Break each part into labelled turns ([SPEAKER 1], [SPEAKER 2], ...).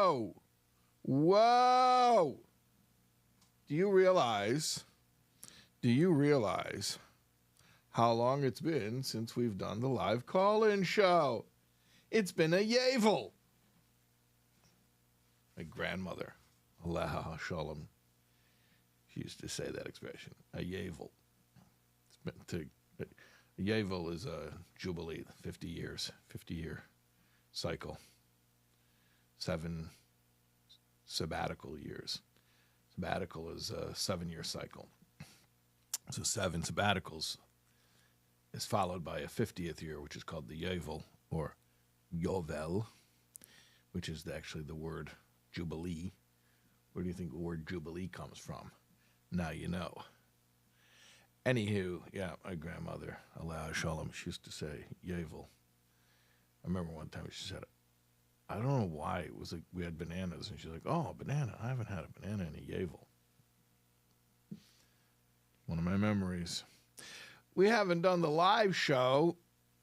[SPEAKER 1] Whoa! Whoa! Do you realize how long it's been since we've done the live call-in show? It's been a yavel. My grandmother, Allah Shalom, she used to say that expression, a yavel. A yavel is a jubilee, 50 years, 50-year cycle. 7 sabbatical years. Sabbatical is a 7-year cycle. So 7 sabbaticals is followed by a 50th year, which is called the Yovel, or Yovel, which is actually the word Jubilee. Where do you think the word Jubilee comes from? Now you know. Anywho, yeah, my grandmother, Allah Shalom, she used to say Yovel. I remember one time she said, I don't know why, it was like we had bananas, and she's like, oh, a banana. I haven't had a banana in a Yovel. One of my memories. We haven't done the live show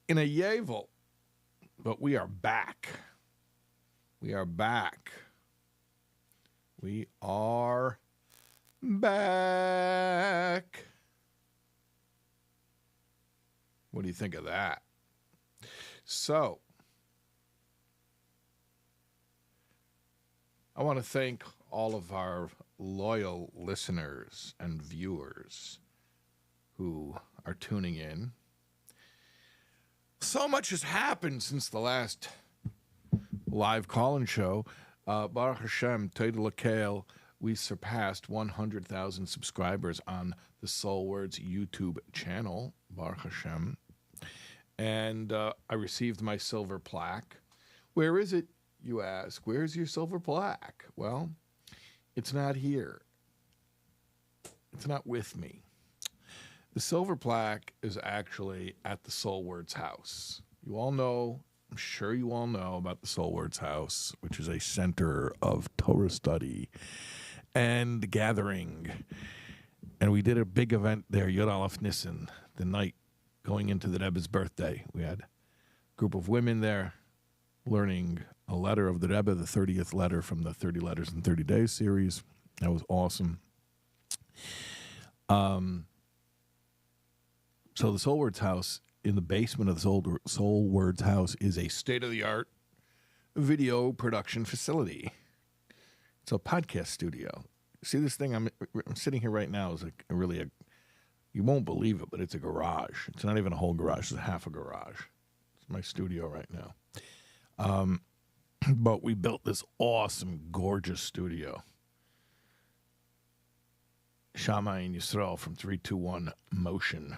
[SPEAKER 1] in a Yovel, but we are back. We are back. We are back. What do you think of that? So, I want to thank all of our loyal listeners and viewers who are tuning in. So much has happened since the last live call-in show. Baruch Hashem, Toda L'Kel, we surpassed 100,000 subscribers on the SoulWords YouTube channel, Baruch Hashem. And I received my silver plaque. Where is it, you ask? Where's your silver plaque? Well, it's not here. It's not with me. The silver plaque is actually at the SoulWords house. You all know, I'm sure you all know about the SoulWords house, which is a center of Torah study and gathering. And we did a big event there, Yud Aleph Nissen, the night going into the Rebbe's birthday. We had a group of women there learning a letter of the Rebbe, the 30th letter from the 30 Letters in 30 Days series. That was awesome. So the SoulWords house, in the basement of the SoulWords house, is a state-of-the-art video production facility. It's a podcast studio. See this thing? I'm sitting here right now is like really a, you won't believe it, but it's a garage. It's not even a whole garage. It's half a garage. It's my studio right now. But we built this awesome, gorgeous studio. Shammai and Yisrael from 321 Motion,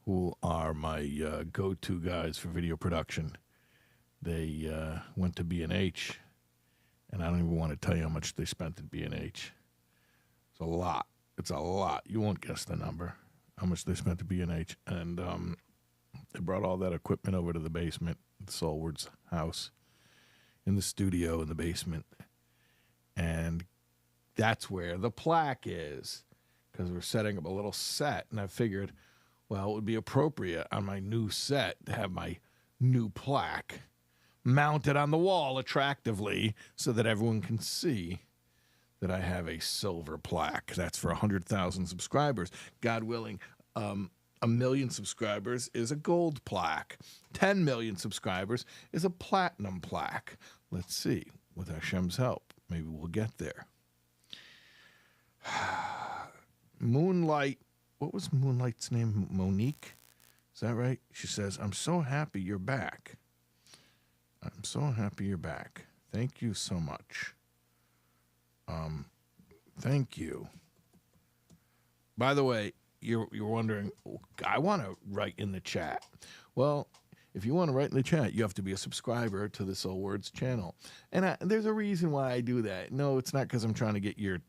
[SPEAKER 1] who are my go-to guys for video production. They went to B&H, and I don't even want to tell you how much they spent at B&H. It's a lot. It's a lot. You won't guess the number, how much they spent at B&H. And they brought all that equipment over to the basement, the SoulWords house, in the studio in the basement. And that's where the plaque is, because we're setting up a little set. And I figured, well, it would be appropriate on my new set to have my new plaque mounted on the wall attractively so that everyone can see that I have a silver plaque. That's for 100,000 subscribers. God willing, 1 million subscribers is a gold plaque. 10 million subscribers is a platinum plaque. Let's see. With Hashem's help, maybe we'll get there. Moonlight. What was Moonlight's name? Monique? Is that right? She says, I'm so happy you're back. I'm so happy you're back. Thank you so much. Thank you. By the way, you're wondering, I want to write in the chat. Well, if you want to write in the chat, you have to be a subscriber to the SoulWords channel. And there's a reason why I do that. No, it's not because I'm trying to get your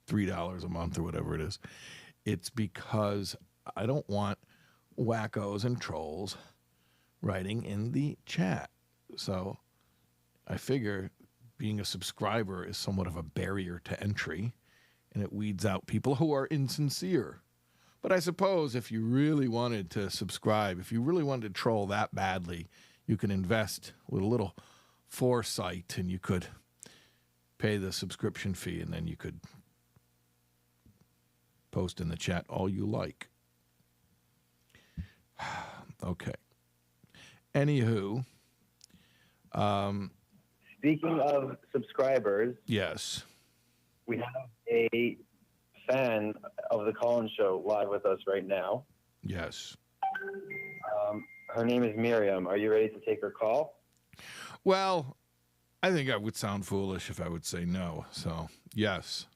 [SPEAKER 1] $3 a month or whatever it is. It's because I don't want wackos and trolls writing in the chat. So I figure being a subscriber is somewhat of a barrier to entry, and it weeds out people who are insincere. But I suppose if you really wanted to subscribe, if you really wanted to troll that badly, you can invest with a little foresight, and you could pay the subscription fee, and then you could post in the chat all you like. Okay. Anywho.
[SPEAKER 2] Speaking of subscribers,
[SPEAKER 1] yes,
[SPEAKER 2] we have a fan of the Collins Show live with us right now.
[SPEAKER 1] Yes.
[SPEAKER 2] Her name is Miriam. Are you ready to take her call?
[SPEAKER 1] Well, I think I would sound foolish if I would say no. So, yes.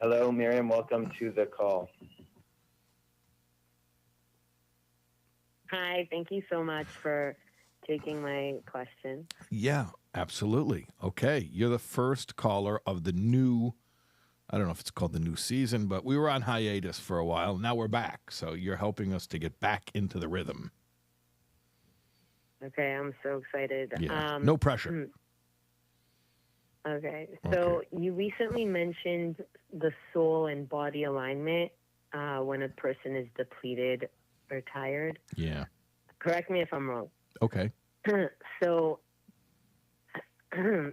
[SPEAKER 2] Hello, Miriam. Welcome to the call.
[SPEAKER 3] Hi, thank you so much for taking my question.
[SPEAKER 1] Yeah, absolutely. Okay, you're the first caller of the new, I don't know if it's called the new season, but we were on hiatus for a while. Now we're back, so you're helping us to get back into the rhythm.
[SPEAKER 3] Okay, I'm so excited.
[SPEAKER 1] Yeah, no pressure.
[SPEAKER 3] Okay, so you recently mentioned the soul and body alignment when a person is depleted or tired.
[SPEAKER 1] Yeah.
[SPEAKER 3] Correct me if I'm wrong.
[SPEAKER 1] Okay.
[SPEAKER 3] So from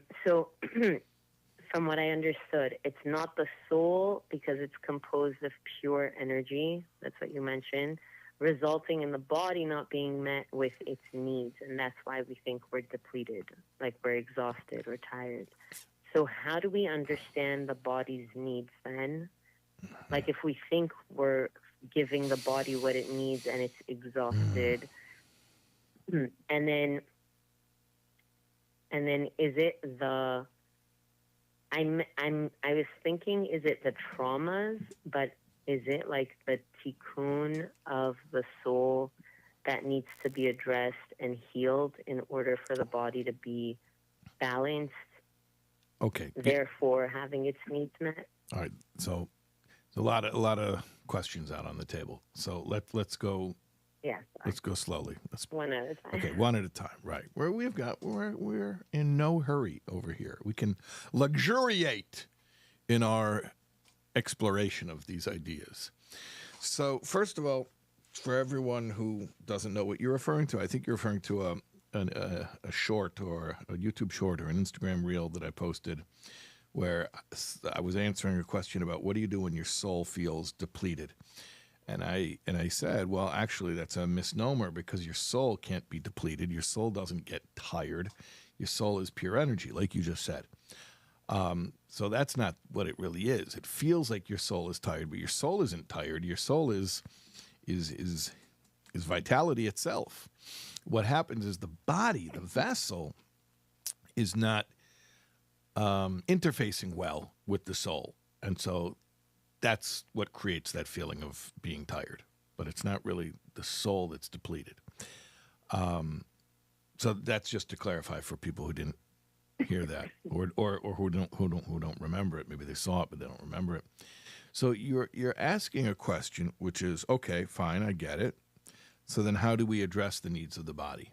[SPEAKER 3] what I understood, it's not the soul because it's composed of pure energy. That's what you mentioned, resulting in the body not being met with its needs. And that's why we think we're depleted, like we're exhausted or tired. So how do we understand the body's needs then? Like if we think we're giving the body what it needs and it's exhausted, and then is it the I was thinking, is it the traumas, but is it like the tikkun of the soul that needs to be addressed and healed in order for the body to be balanced?
[SPEAKER 1] Okay.
[SPEAKER 3] Therefore, having its needs met.
[SPEAKER 1] All right. So a lot of questions out on the table. So let's go.
[SPEAKER 3] Yeah.
[SPEAKER 1] Let's go slowly.
[SPEAKER 3] One at a time.
[SPEAKER 1] Okay, one at a time. Right. We're in no hurry over here. We can luxuriate in our exploration of these ideas. So first of all, for everyone who doesn't know what you're referring to, I think you're referring to a short or a YouTube short or an Instagram reel that I posted where I was answering a question about what do you do when your soul feels depleted. And I said, well, actually, that's a misnomer because your soul can't be depleted. Your soul doesn't get tired. Your soul is pure energy, like you just said. So that's not what it really is. It feels like your soul is tired, but your soul isn't tired. Your soul is vitality itself. What happens is the body, the vessel, is not interfacing well with the soul, and so that's what creates that feeling of being tired. But it's not really the soul that's depleted. So that's just to clarify for people who didn't hear that, or who don't remember it. Maybe they saw it, but they don't remember it. So you're asking a question, which is okay, fine, I get it. So then, how do we address the needs of the body,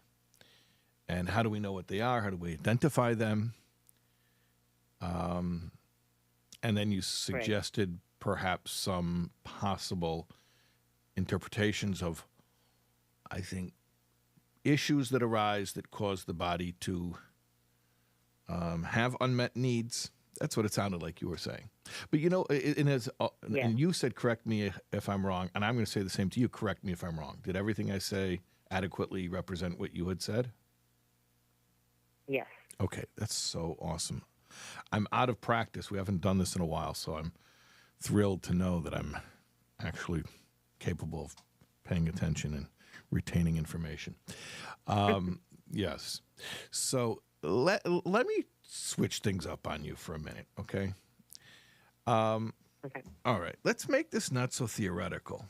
[SPEAKER 1] and how do we know what they are? How do we identify them? And then you suggested perhaps some possible interpretations of, I think, issues that arise that cause the body to have unmet needs. That's what it sounded like you were saying. But, you know, and you said, correct me if I'm wrong, and I'm going to say the same to you, correct me if I'm wrong. Did everything I say adequately represent what you had said?
[SPEAKER 3] Yes.
[SPEAKER 1] Okay, that's so awesome. I'm out of practice. We haven't done this in a while, so I'm thrilled to know that I'm actually capable of paying attention and retaining information. Yes. So let me switch things up on you for a minute, okay?
[SPEAKER 3] Okay.
[SPEAKER 1] All right. Let's make this not so theoretical.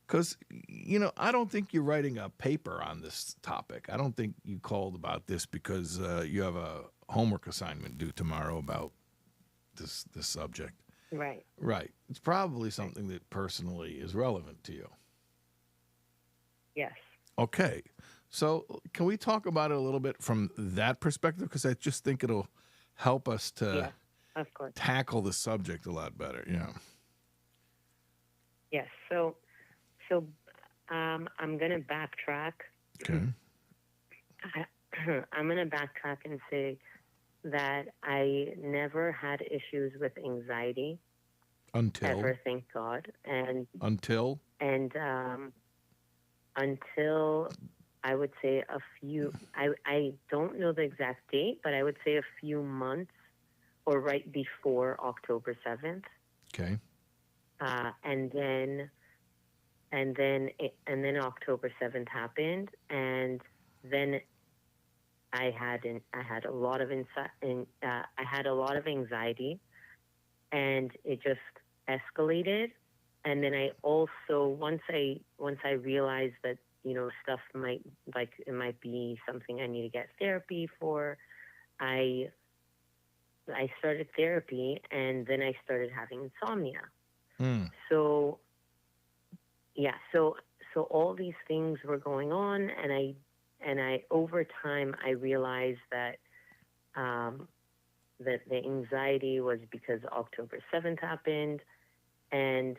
[SPEAKER 1] Because, you know, I don't think you're writing a paper on this topic. I don't think you called about this because you have a homework assignment due tomorrow about this subject.
[SPEAKER 3] Right.
[SPEAKER 1] Right. It's probably something that personally is relevant to you.
[SPEAKER 3] Yes.
[SPEAKER 1] Okay. So can we talk about it a little bit from that perspective? Because I just think it'll help us to
[SPEAKER 3] of course.
[SPEAKER 1] tackle the subject a lot better. Yeah.
[SPEAKER 3] Yes. So I'm going to backtrack.
[SPEAKER 1] Okay.
[SPEAKER 3] I'm going to backtrack and say that I never had issues with anxiety.
[SPEAKER 1] Until?
[SPEAKER 3] Ever, thank God.
[SPEAKER 1] Until?
[SPEAKER 3] Until I would say a few, I don't know the exact date, but I would say a few months or right before October 7th.
[SPEAKER 1] Okay.
[SPEAKER 3] And then October 7th happened, and then I had a lot of anxiety, and it just escalated. And then I also, once I realized that, stuff it might be something I need to get therapy for, I started therapy, and then I started having insomnia. So, yeah, so all these things were going on, and I over time I realized that that the anxiety was because October 7th happened, and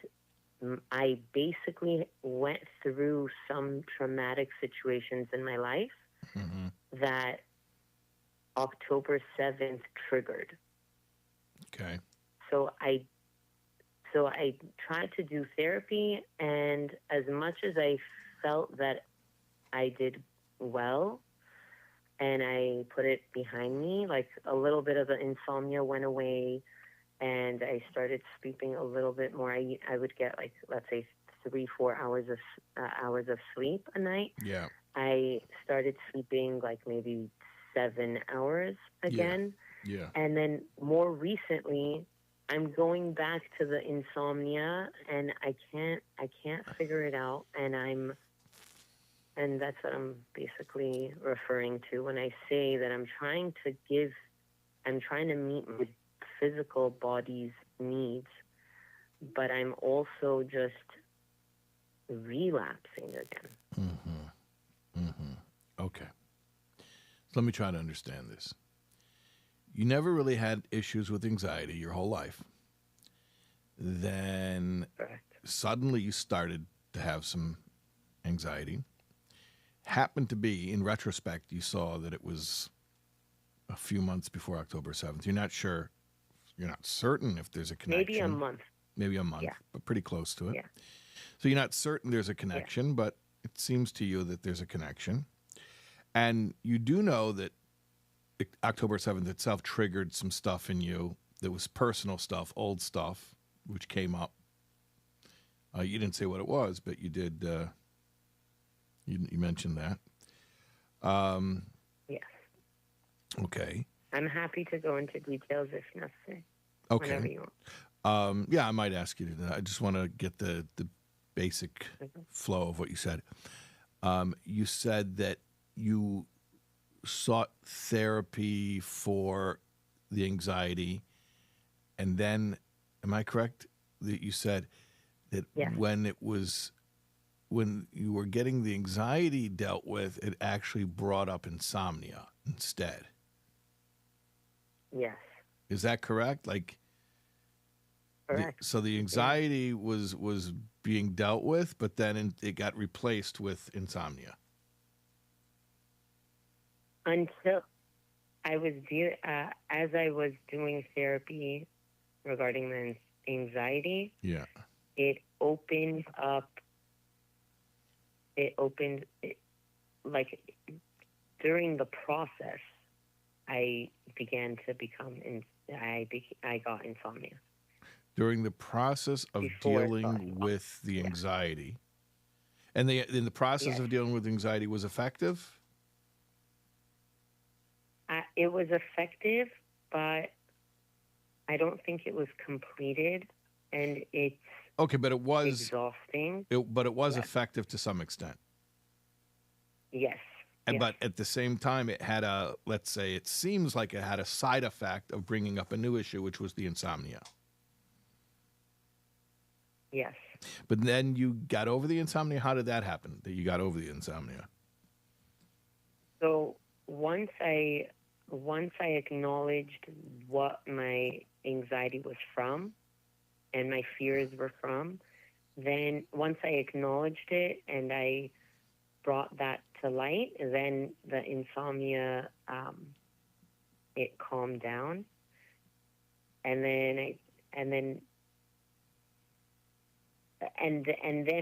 [SPEAKER 3] I basically went through some traumatic situations in my life that October 7th triggered.
[SPEAKER 1] Okay.
[SPEAKER 3] So I tried to do therapy, and as much as I felt that I did well and I put it behind me, like a little bit of the insomnia went away, and I started sleeping a little bit more. I would get, like, let's say 3-4 hours of sleep a night.
[SPEAKER 1] Yeah.
[SPEAKER 3] I started sleeping like maybe 7 hours again.
[SPEAKER 1] Yeah.
[SPEAKER 3] And then more recently, I'm going back to the insomnia, and I can't figure it out, and that's what I'm basically referring to when I say that I'm trying to meet my physical body's needs, but I'm also just relapsing again.
[SPEAKER 1] Okay. So let me try to understand this. You never really had issues with anxiety your whole life. Then
[SPEAKER 3] Correct.
[SPEAKER 1] Suddenly you started to have some anxiety. Happened to be, in retrospect, you saw that it was a few months before October 7th. You're not sure, you're not certain if there's a connection. Maybe a month,
[SPEAKER 3] yeah.
[SPEAKER 1] But pretty close to it.
[SPEAKER 3] Yeah.
[SPEAKER 1] So you're not certain there's a connection, but it seems to you that there's a connection. And you do know that October 7th itself triggered some stuff in you that was personal stuff, old stuff, which came up. You didn't say what it was, but you did. You mentioned that.
[SPEAKER 3] Yes.
[SPEAKER 1] Okay.
[SPEAKER 3] I'm happy to go into details if necessary.
[SPEAKER 1] Okay.
[SPEAKER 3] Whenever you want.
[SPEAKER 1] Yeah, I might ask you to do that. I just want to get the basic flow of what you said. You said that you sought therapy for the anxiety, and then, am I correct that you said that when you were getting the anxiety dealt with, it actually brought up insomnia instead?
[SPEAKER 3] Yes.
[SPEAKER 1] Is that correct? Like,
[SPEAKER 3] correct.
[SPEAKER 1] So the anxiety was being dealt with, but then it got replaced with insomnia.
[SPEAKER 3] Until I was as I was doing therapy regarding the anxiety, it opened up. Like during the process, I began to become I got insomnia.
[SPEAKER 1] During the process of dealing with the anxiety, and in the process of dealing with anxiety was effective?
[SPEAKER 3] It was effective, but I don't think it was completed, and it's
[SPEAKER 1] okay. But it was
[SPEAKER 3] exhausting.
[SPEAKER 1] But it was effective to some extent.
[SPEAKER 3] Yes.
[SPEAKER 1] But at the same time, it had let's say, it seems like it had a side effect of bringing up a new issue, which was the insomnia.
[SPEAKER 3] Yes.
[SPEAKER 1] But then you got over the insomnia. How did that happen, that you got over the insomnia?
[SPEAKER 3] So once I acknowledged what my anxiety was from and my fears were from, then once I acknowledged it and I brought that to light, then the insomnia, it calmed down. And then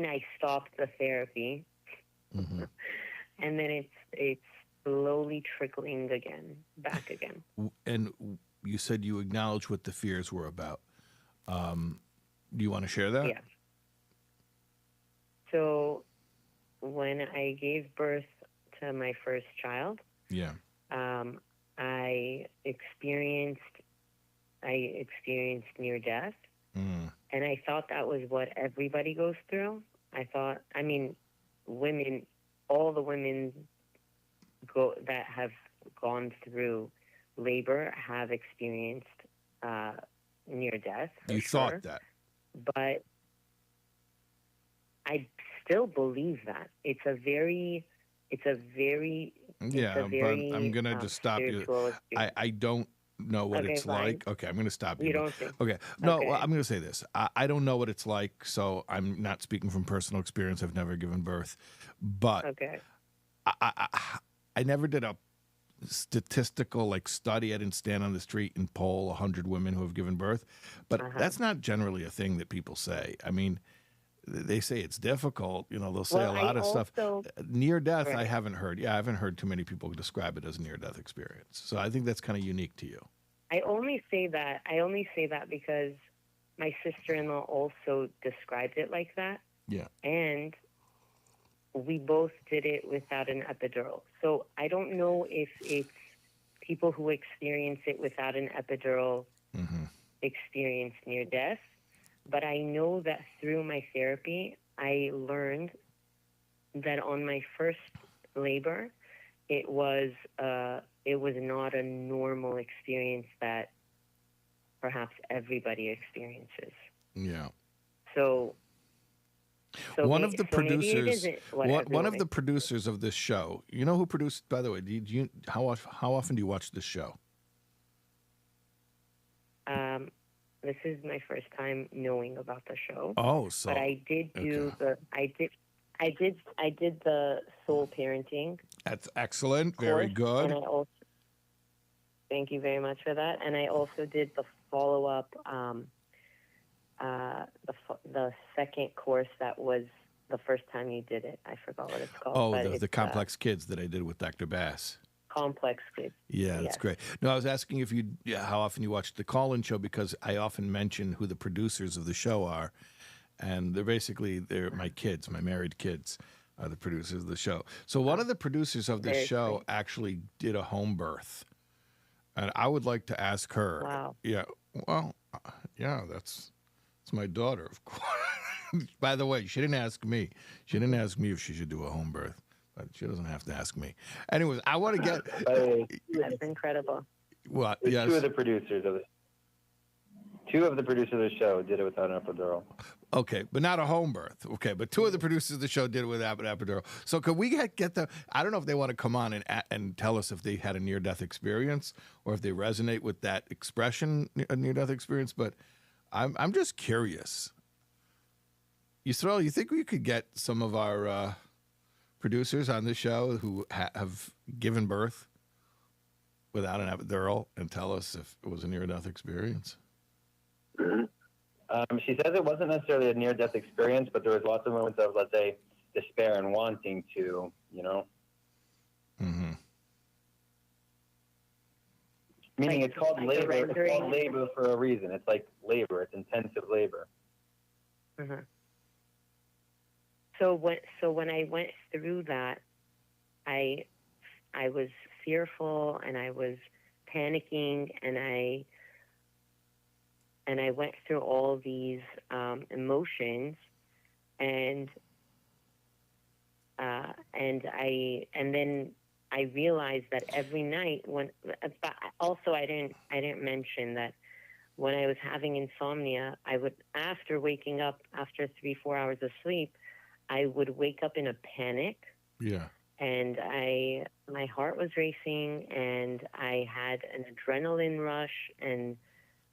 [SPEAKER 3] I stopped the therapy.
[SPEAKER 1] Mm-hmm.
[SPEAKER 3] And then it's slowly trickling back again.
[SPEAKER 1] And you said you acknowledged what the fears were about. Do you want to share that?
[SPEAKER 3] Yeah. So when I gave birth to my first child,
[SPEAKER 1] Yeah.
[SPEAKER 3] I experienced near death, and I thought that was what everybody goes through. Women, all the women that have gone through labor have experienced near death.
[SPEAKER 1] You thought that,
[SPEAKER 3] but I still believe that it's a very
[SPEAKER 1] yeah. But I'm gonna just stop you. I don't know what it's like. Okay, I'm gonna stop you.
[SPEAKER 3] You don't think?
[SPEAKER 1] Okay, no. Okay. Well, I'm gonna say this. I don't know what it's like, so I'm not speaking from personal experience. I've never given birth, but
[SPEAKER 3] okay.
[SPEAKER 1] I never did a statistical study. I didn't stand on the street and poll 100 women who have given birth, but that's not generally a thing that people say. I mean, they say it's difficult. They'll say a lot of stuff. Near death, right. I haven't heard. Yeah, I haven't heard too many people describe it as a near death experience. So I think that's kind of unique to you.
[SPEAKER 3] I only say that because my sister-in-law also described it like that.
[SPEAKER 1] Yeah.
[SPEAKER 3] And we both did it without an epidural. So I don't know if it's people who experience it without an epidural experience near death, but I know that through my therapy, I learned that on my first labor, it was not a normal experience that perhaps everybody experiences.
[SPEAKER 1] Yeah.
[SPEAKER 3] So
[SPEAKER 1] one of the producers of this show, you know who produced, by the way, how often do you watch this show?
[SPEAKER 3] This is my first time knowing about the show.
[SPEAKER 1] Oh, so
[SPEAKER 3] but I did do I did the soul parenting.
[SPEAKER 1] That's excellent.
[SPEAKER 3] Course,
[SPEAKER 1] very good.
[SPEAKER 3] And I also thank you very much for that. And I also did the follow-up the second course that was the first time you did it. I forgot what it's called.
[SPEAKER 1] Oh, the Complex Kids that I did with Dr. Bass.
[SPEAKER 3] Complex Kids.
[SPEAKER 1] Yeah, that's great. No, I was asking how often you watch the call-in show, because I often mention who the producers of the show are, and they're my kids, my married kids, are the producers of the show. So one of the producers of this show actually did a home birth, and I would like to ask her.
[SPEAKER 3] Wow.
[SPEAKER 1] Yeah. Well, yeah, that's my daughter, of course. By the way, she didn't ask me. She didn't ask me if she should do a home birth. But she doesn't have to ask me. Anyways, I want to get...
[SPEAKER 3] That's incredible.
[SPEAKER 1] What?
[SPEAKER 2] Yes. Two of the producers of the show did it without an epidural.
[SPEAKER 1] Okay, but not a home birth. Okay, but two of the producers of the show did it without an epidural. So could we get them... I don't know if they want to come on and tell us if they had a near-death experience or if they resonate with that expression, a near-death experience, but I'm just curious. Yisrael, you think we could get some of our... producers on this show who have given birth without an epidural and tell us if it was a near-death experience?
[SPEAKER 2] She says it wasn't necessarily a near-death experience, but there was lots of moments of, let's say, despair and wanting to, Meaning it's called labor. It's called labor for a reason. It's like labor. It's intensive labor.
[SPEAKER 3] Mm-hmm. So when I went through that, I was fearful and I was panicking and I went through all these emotions and then I realized that every night also I didn't mention that when I was having insomnia, I would, after waking up after 3-4 hours of sleep, I would wake up in a panic.
[SPEAKER 1] Yeah.
[SPEAKER 3] And my heart was racing and I had an adrenaline rush and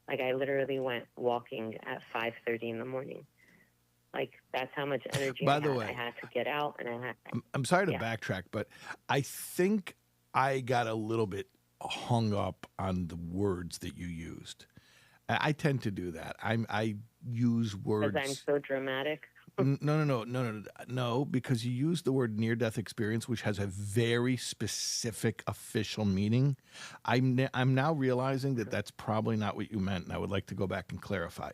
[SPEAKER 3] I literally went walking at 5:30 in the morning. Like, that's how much energy
[SPEAKER 1] By
[SPEAKER 3] I
[SPEAKER 1] the
[SPEAKER 3] had.
[SPEAKER 1] way,
[SPEAKER 3] I had to get out, and I had.
[SPEAKER 1] I'm sorry to
[SPEAKER 3] Yeah.
[SPEAKER 1] backtrack, but I think I got a little bit hung up on the words that you used. I tend to do that. I use words.
[SPEAKER 3] Because I'm so dramatic.
[SPEAKER 1] No, because you use the word near-death experience, which has a very specific official meaning. I'm now realizing that that's probably not what you meant, and I would like to go back and clarify.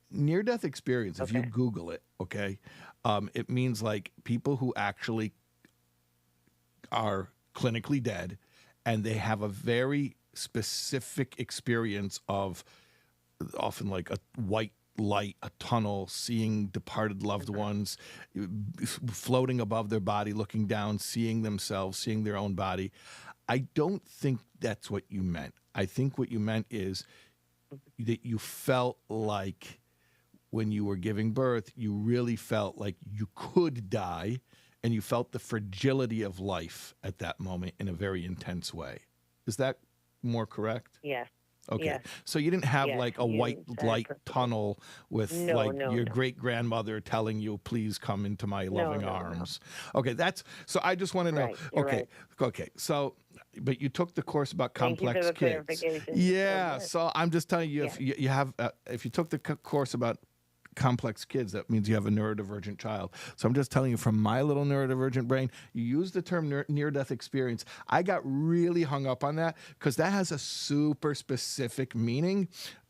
[SPEAKER 1] Near-death experience, if you
[SPEAKER 3] Okay.
[SPEAKER 1] Google it, okay, it means like people who actually are clinically dead, and they have a very specific experience of often like a white light, a tunnel, seeing departed loved ones, floating above their body, looking down, seeing themselves, seeing their own body. I don't think that's what you meant. I think what you meant is that you felt like when you were giving birth, you really felt like you could die, and you felt the fragility of life at that moment in a very intense way. Is that more correct?
[SPEAKER 3] Yes.
[SPEAKER 1] Okay.
[SPEAKER 3] Yes.
[SPEAKER 1] So you didn't have
[SPEAKER 3] Yes,
[SPEAKER 1] like a
[SPEAKER 3] you
[SPEAKER 1] white
[SPEAKER 3] said it
[SPEAKER 1] light
[SPEAKER 3] perfectly.
[SPEAKER 1] tunnel with
[SPEAKER 3] No,
[SPEAKER 1] like
[SPEAKER 3] no,
[SPEAKER 1] your
[SPEAKER 3] no.
[SPEAKER 1] great grandmother telling you, please come into my loving
[SPEAKER 3] no, no.
[SPEAKER 1] arms. Okay. So I just want to know.
[SPEAKER 3] Right, you're
[SPEAKER 1] Okay.
[SPEAKER 3] right.
[SPEAKER 1] Okay. So, but you took the course about
[SPEAKER 3] Thank you for
[SPEAKER 1] complex
[SPEAKER 3] the
[SPEAKER 1] kids.
[SPEAKER 3] clarification.
[SPEAKER 1] Yeah.
[SPEAKER 3] Yes.
[SPEAKER 1] So I'm just telling you,
[SPEAKER 3] Yeah.
[SPEAKER 1] if you have, if you took the course about complex kids, that means you have a neurodivergent child. So I'm just telling you from my little neurodivergent brain, you use the term near-death experience. I got really hung up on that because that has a super specific meaning.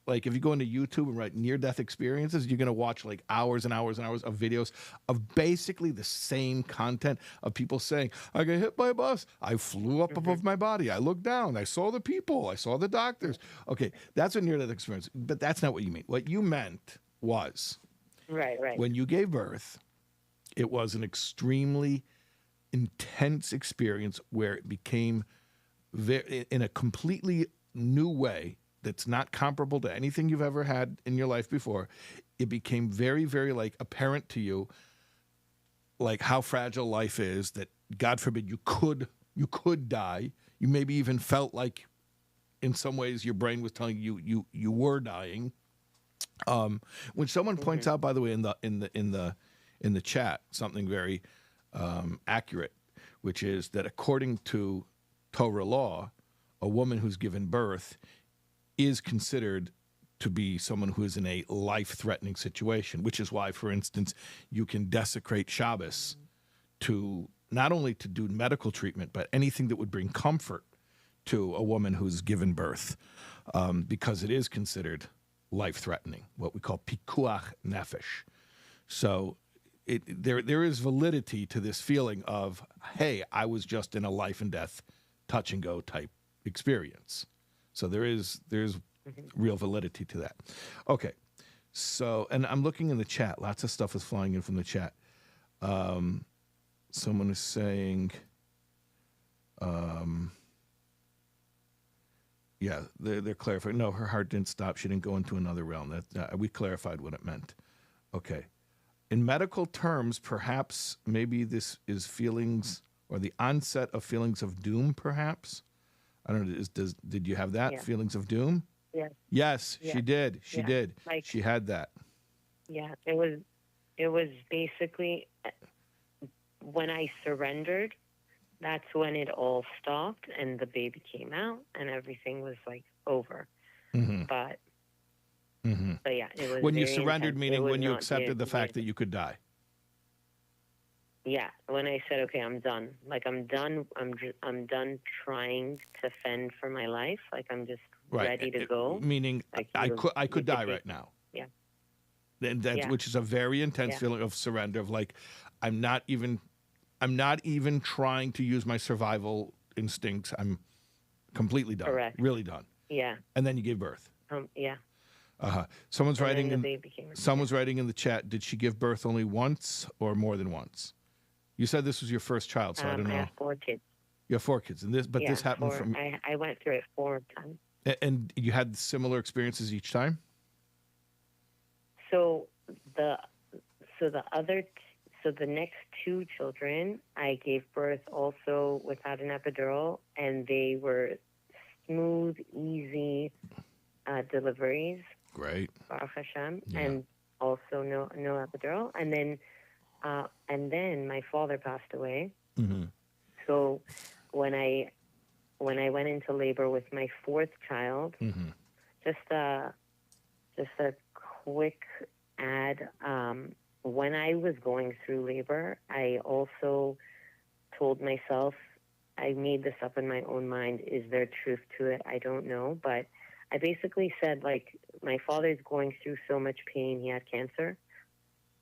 [SPEAKER 1] Like if you go into YouTube and write near-death experiences, you're going to watch like hours and hours and hours of videos of basically the same content of people saying, I got hit by a bus. I flew up above my body. I looked down. I saw the people. I saw the doctors. Okay, that's a near-death experience. But that's not what you mean. What you meant was
[SPEAKER 3] Right.
[SPEAKER 1] when you gave birth, it was an extremely intense experience where it became in a completely new way that's not comparable to anything you've ever had in your life before. It became very, very like apparent to you, like how fragile life is, that God forbid you could die. You maybe even felt like in some ways your brain was telling you you were dying. When someone points out, by the way, in the chat, something very accurate, which is that according to Torah law, a woman who's given birth is considered to be someone who is in a life-threatening situation, which is why, for instance, you can desecrate Shabbos to not only to do medical treatment, but anything that would bring comfort to a woman who's given birth, because it is considered life-threatening, what we call pikuach nefesh. So there is validity to this feeling of, hey, I was just in a life and death touch and go type experience. So there's real validity to that. Okay. So, and I'm looking in the chat. Lots of stuff is flying in from the chat. Someone is saying, yeah, they're clarifying. No, her heart didn't stop. She didn't go into another realm. That we clarified what it meant. Okay. In medical terms, perhaps maybe this is feelings or the onset of feelings of doom, perhaps. I don't know. Did you have that?
[SPEAKER 3] Yeah.
[SPEAKER 1] Feelings of doom?
[SPEAKER 3] Yes.
[SPEAKER 1] Yes,
[SPEAKER 3] Yeah.
[SPEAKER 1] she did. She
[SPEAKER 3] Yeah.
[SPEAKER 1] did.
[SPEAKER 3] Like-
[SPEAKER 1] She had that.
[SPEAKER 3] Yeah. It was basically when I surrendered, that's when it all stopped and the baby came out and everything was like over.
[SPEAKER 1] Mm-hmm.
[SPEAKER 3] But
[SPEAKER 1] Mm-hmm.
[SPEAKER 3] but yeah, it was
[SPEAKER 1] When you
[SPEAKER 3] very
[SPEAKER 1] surrendered,
[SPEAKER 3] intense. It
[SPEAKER 1] meaning
[SPEAKER 3] was
[SPEAKER 1] when you
[SPEAKER 3] not
[SPEAKER 1] accepted the fact that
[SPEAKER 3] near-
[SPEAKER 1] you could die.
[SPEAKER 3] Yeah, when I said, okay, I'm done. Like I'm done. I'm done trying to fend for my life. Like I'm just
[SPEAKER 1] Right.
[SPEAKER 3] ready to go.
[SPEAKER 1] Meaning
[SPEAKER 3] Like
[SPEAKER 1] I
[SPEAKER 3] you-
[SPEAKER 1] could
[SPEAKER 3] you
[SPEAKER 1] die
[SPEAKER 3] could
[SPEAKER 1] right
[SPEAKER 3] take-
[SPEAKER 1] now.
[SPEAKER 3] Yeah.
[SPEAKER 1] And that,
[SPEAKER 3] Yeah.
[SPEAKER 1] which is a very intense
[SPEAKER 3] Yeah.
[SPEAKER 1] feeling of surrender, of like I'm not even trying to use my survival instincts. I'm completely done.
[SPEAKER 3] Correct.
[SPEAKER 1] Really done.
[SPEAKER 3] Yeah.
[SPEAKER 1] And then you gave birth.
[SPEAKER 3] Yeah.
[SPEAKER 1] Someone's
[SPEAKER 3] And
[SPEAKER 1] writing
[SPEAKER 3] then the
[SPEAKER 1] in
[SPEAKER 3] baby came.
[SPEAKER 1] someone's writing in the chat, did she give birth only once or more than once? You said this was your first child, so I don't
[SPEAKER 3] I
[SPEAKER 1] know.
[SPEAKER 3] have 4 kids.
[SPEAKER 1] You have 4 kids, and this happened
[SPEAKER 3] 4.
[SPEAKER 1] from.
[SPEAKER 3] I went through it 4 times.
[SPEAKER 1] And you had similar experiences each time.
[SPEAKER 3] So the next 2 children, I gave birth also without an epidural, and they were smooth, easy deliveries.
[SPEAKER 1] Great.
[SPEAKER 3] Baruch Hashem.
[SPEAKER 1] Yeah.
[SPEAKER 3] And also no epidural. And then my father passed away.
[SPEAKER 1] Mm-hmm.
[SPEAKER 3] So when I went into labor with my fourth child,
[SPEAKER 1] Mm-hmm.
[SPEAKER 3] just a quick add. When I was going through labor, I also told myself, I made this up in my own mind. Is there truth to it? I don't know. But I basically said, like, my father's going through so much pain. He had cancer.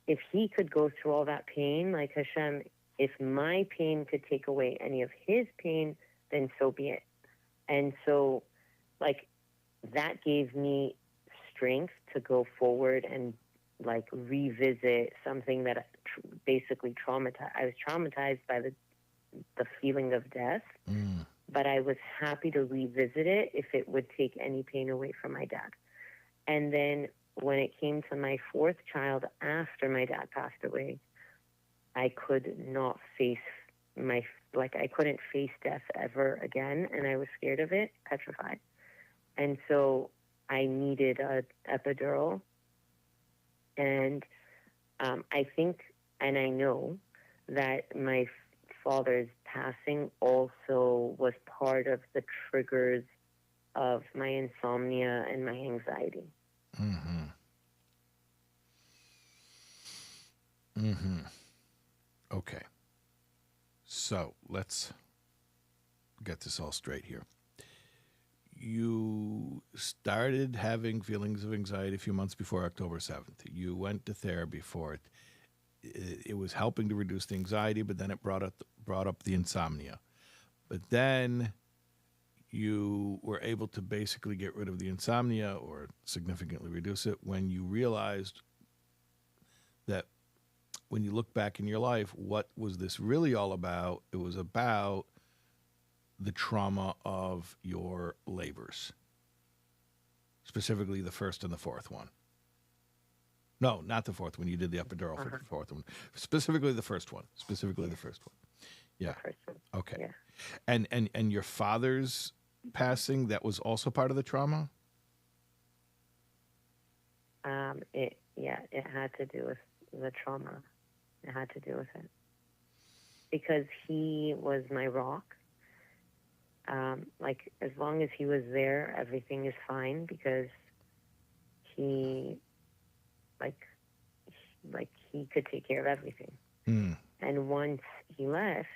[SPEAKER 3] If he could go through all that pain, like Hashem, if my pain could take away any of his pain, then so be it. And so, like, that gave me strength to go forward and, like, revisit something that basically traumatized. I was traumatized by the feeling of death, but I was happy to revisit it if it would take any pain away from my dad. And then when it came to my fourth child after my dad passed away, I could not face I couldn't face death ever again, and I was scared of it, petrified. And so I needed a epidural. And I think, and I know that my father's passing also was part of the triggers of my insomnia and my anxiety.
[SPEAKER 1] Mm-hmm. Mm-hmm. Okay. So let's get this all straight here. You started having feelings of anxiety a few months before October 7th. You went to therapy for it. It was helping to reduce the anxiety, but then it brought up the insomnia. But then you were able to basically get rid of the insomnia or significantly reduce it when you realized that when you look back in your life, what was this really all about? It was about the trauma of your labors, specifically the first and the fourth one. No, not the fourth one. You did the epidural for the fourth one. Specifically the first one. The first one. Yeah.
[SPEAKER 3] The first one.
[SPEAKER 1] Okay.
[SPEAKER 3] Yeah.
[SPEAKER 1] And your father's passing, that was also part of the trauma?
[SPEAKER 3] It had to do with the trauma. It had to do with it. Because he was my rock. Like, as long as he was there, everything is fine, because he he could take care of everything. And once he left,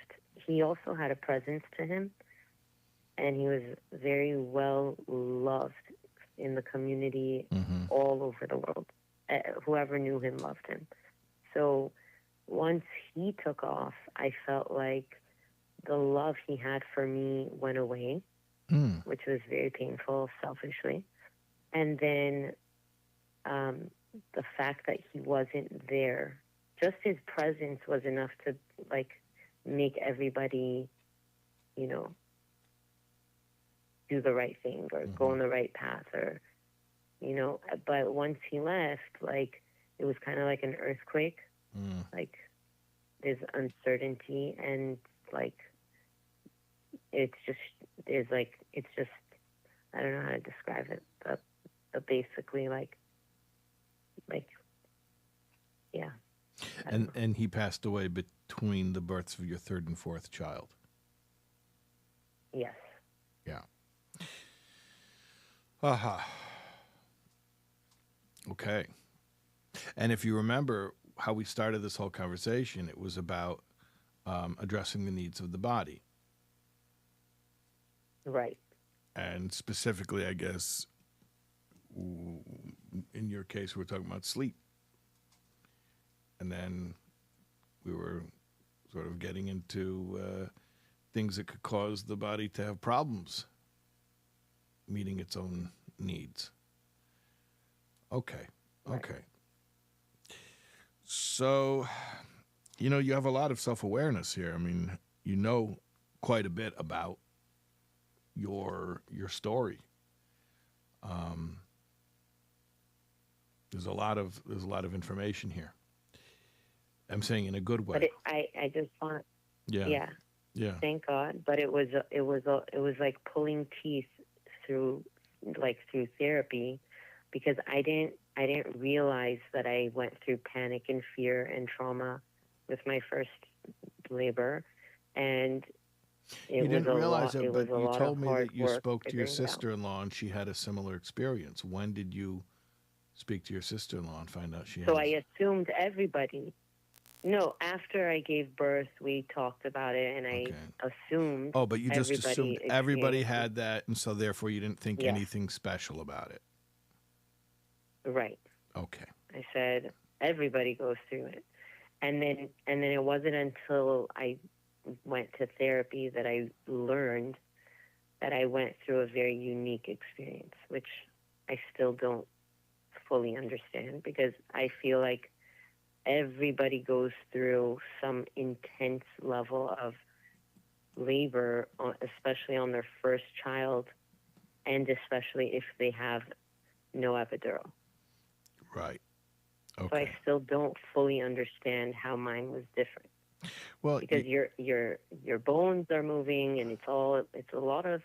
[SPEAKER 3] he also had a presence to him, and he was very well loved in the community all over the world. Whoever knew him loved him. So once he took off, I felt like the love he had for me went away, which was very painful, selfishly. And then the fact that he wasn't there, just his presence was enough to, like, make everybody, do the right thing or go on the right path, or, but once he left, like, it was kind of like an earthquake. Like, there's uncertainty, and, like, it's just I don't know how to describe it, but basically, yeah.
[SPEAKER 1] And he passed away between the births of your third and fourth child.
[SPEAKER 3] Yes.
[SPEAKER 1] Yeah. Aha. Okay. And if you remember how we started this whole conversation, it was about addressing the needs of the body.
[SPEAKER 3] Right.
[SPEAKER 1] And specifically, I guess, in your case, we're talking about sleep. And then we were sort of getting into things that could cause the body to have problems meeting its own needs. Okay.
[SPEAKER 3] Right.
[SPEAKER 1] Okay. So, you have a lot of self-awareness here. I mean, you know quite a bit about your story. There's a lot of information here. I'm saying in a good way.
[SPEAKER 3] But I just want, yeah. Thank God. But it was like pulling teeth through therapy, because I didn't I didn't realize that I went through panic and fear and trauma with my first labor, and
[SPEAKER 1] You didn't realize it,
[SPEAKER 3] it was
[SPEAKER 1] but
[SPEAKER 3] a
[SPEAKER 1] you
[SPEAKER 3] lot of
[SPEAKER 1] told me
[SPEAKER 3] hard
[SPEAKER 1] that you
[SPEAKER 3] work
[SPEAKER 1] spoke to your
[SPEAKER 3] figuring it out.
[SPEAKER 1] sister-in-law and she had a similar experience. When did you speak to your sister-in-law and find out she
[SPEAKER 3] So
[SPEAKER 1] has?
[SPEAKER 3] I assumed everybody. No, after I gave birth, we talked about it, and I assumed.
[SPEAKER 1] Oh, but you just assumed everybody
[SPEAKER 3] experienced
[SPEAKER 1] had that, and so therefore you didn't think
[SPEAKER 3] Yes.
[SPEAKER 1] anything special about it.
[SPEAKER 3] Right.
[SPEAKER 1] Okay.
[SPEAKER 3] I said everybody goes through it, and then it wasn't until I went to therapy that I learned that I went through a very unique experience, which I still don't fully understand, because I feel like everybody goes through some intense level of labor, especially on their first child, and especially if they have no epidural.
[SPEAKER 1] Right.
[SPEAKER 3] So
[SPEAKER 1] Okay.
[SPEAKER 3] I still don't fully understand how mine was different.
[SPEAKER 1] Well,
[SPEAKER 3] because your bones are moving, and it's a lot of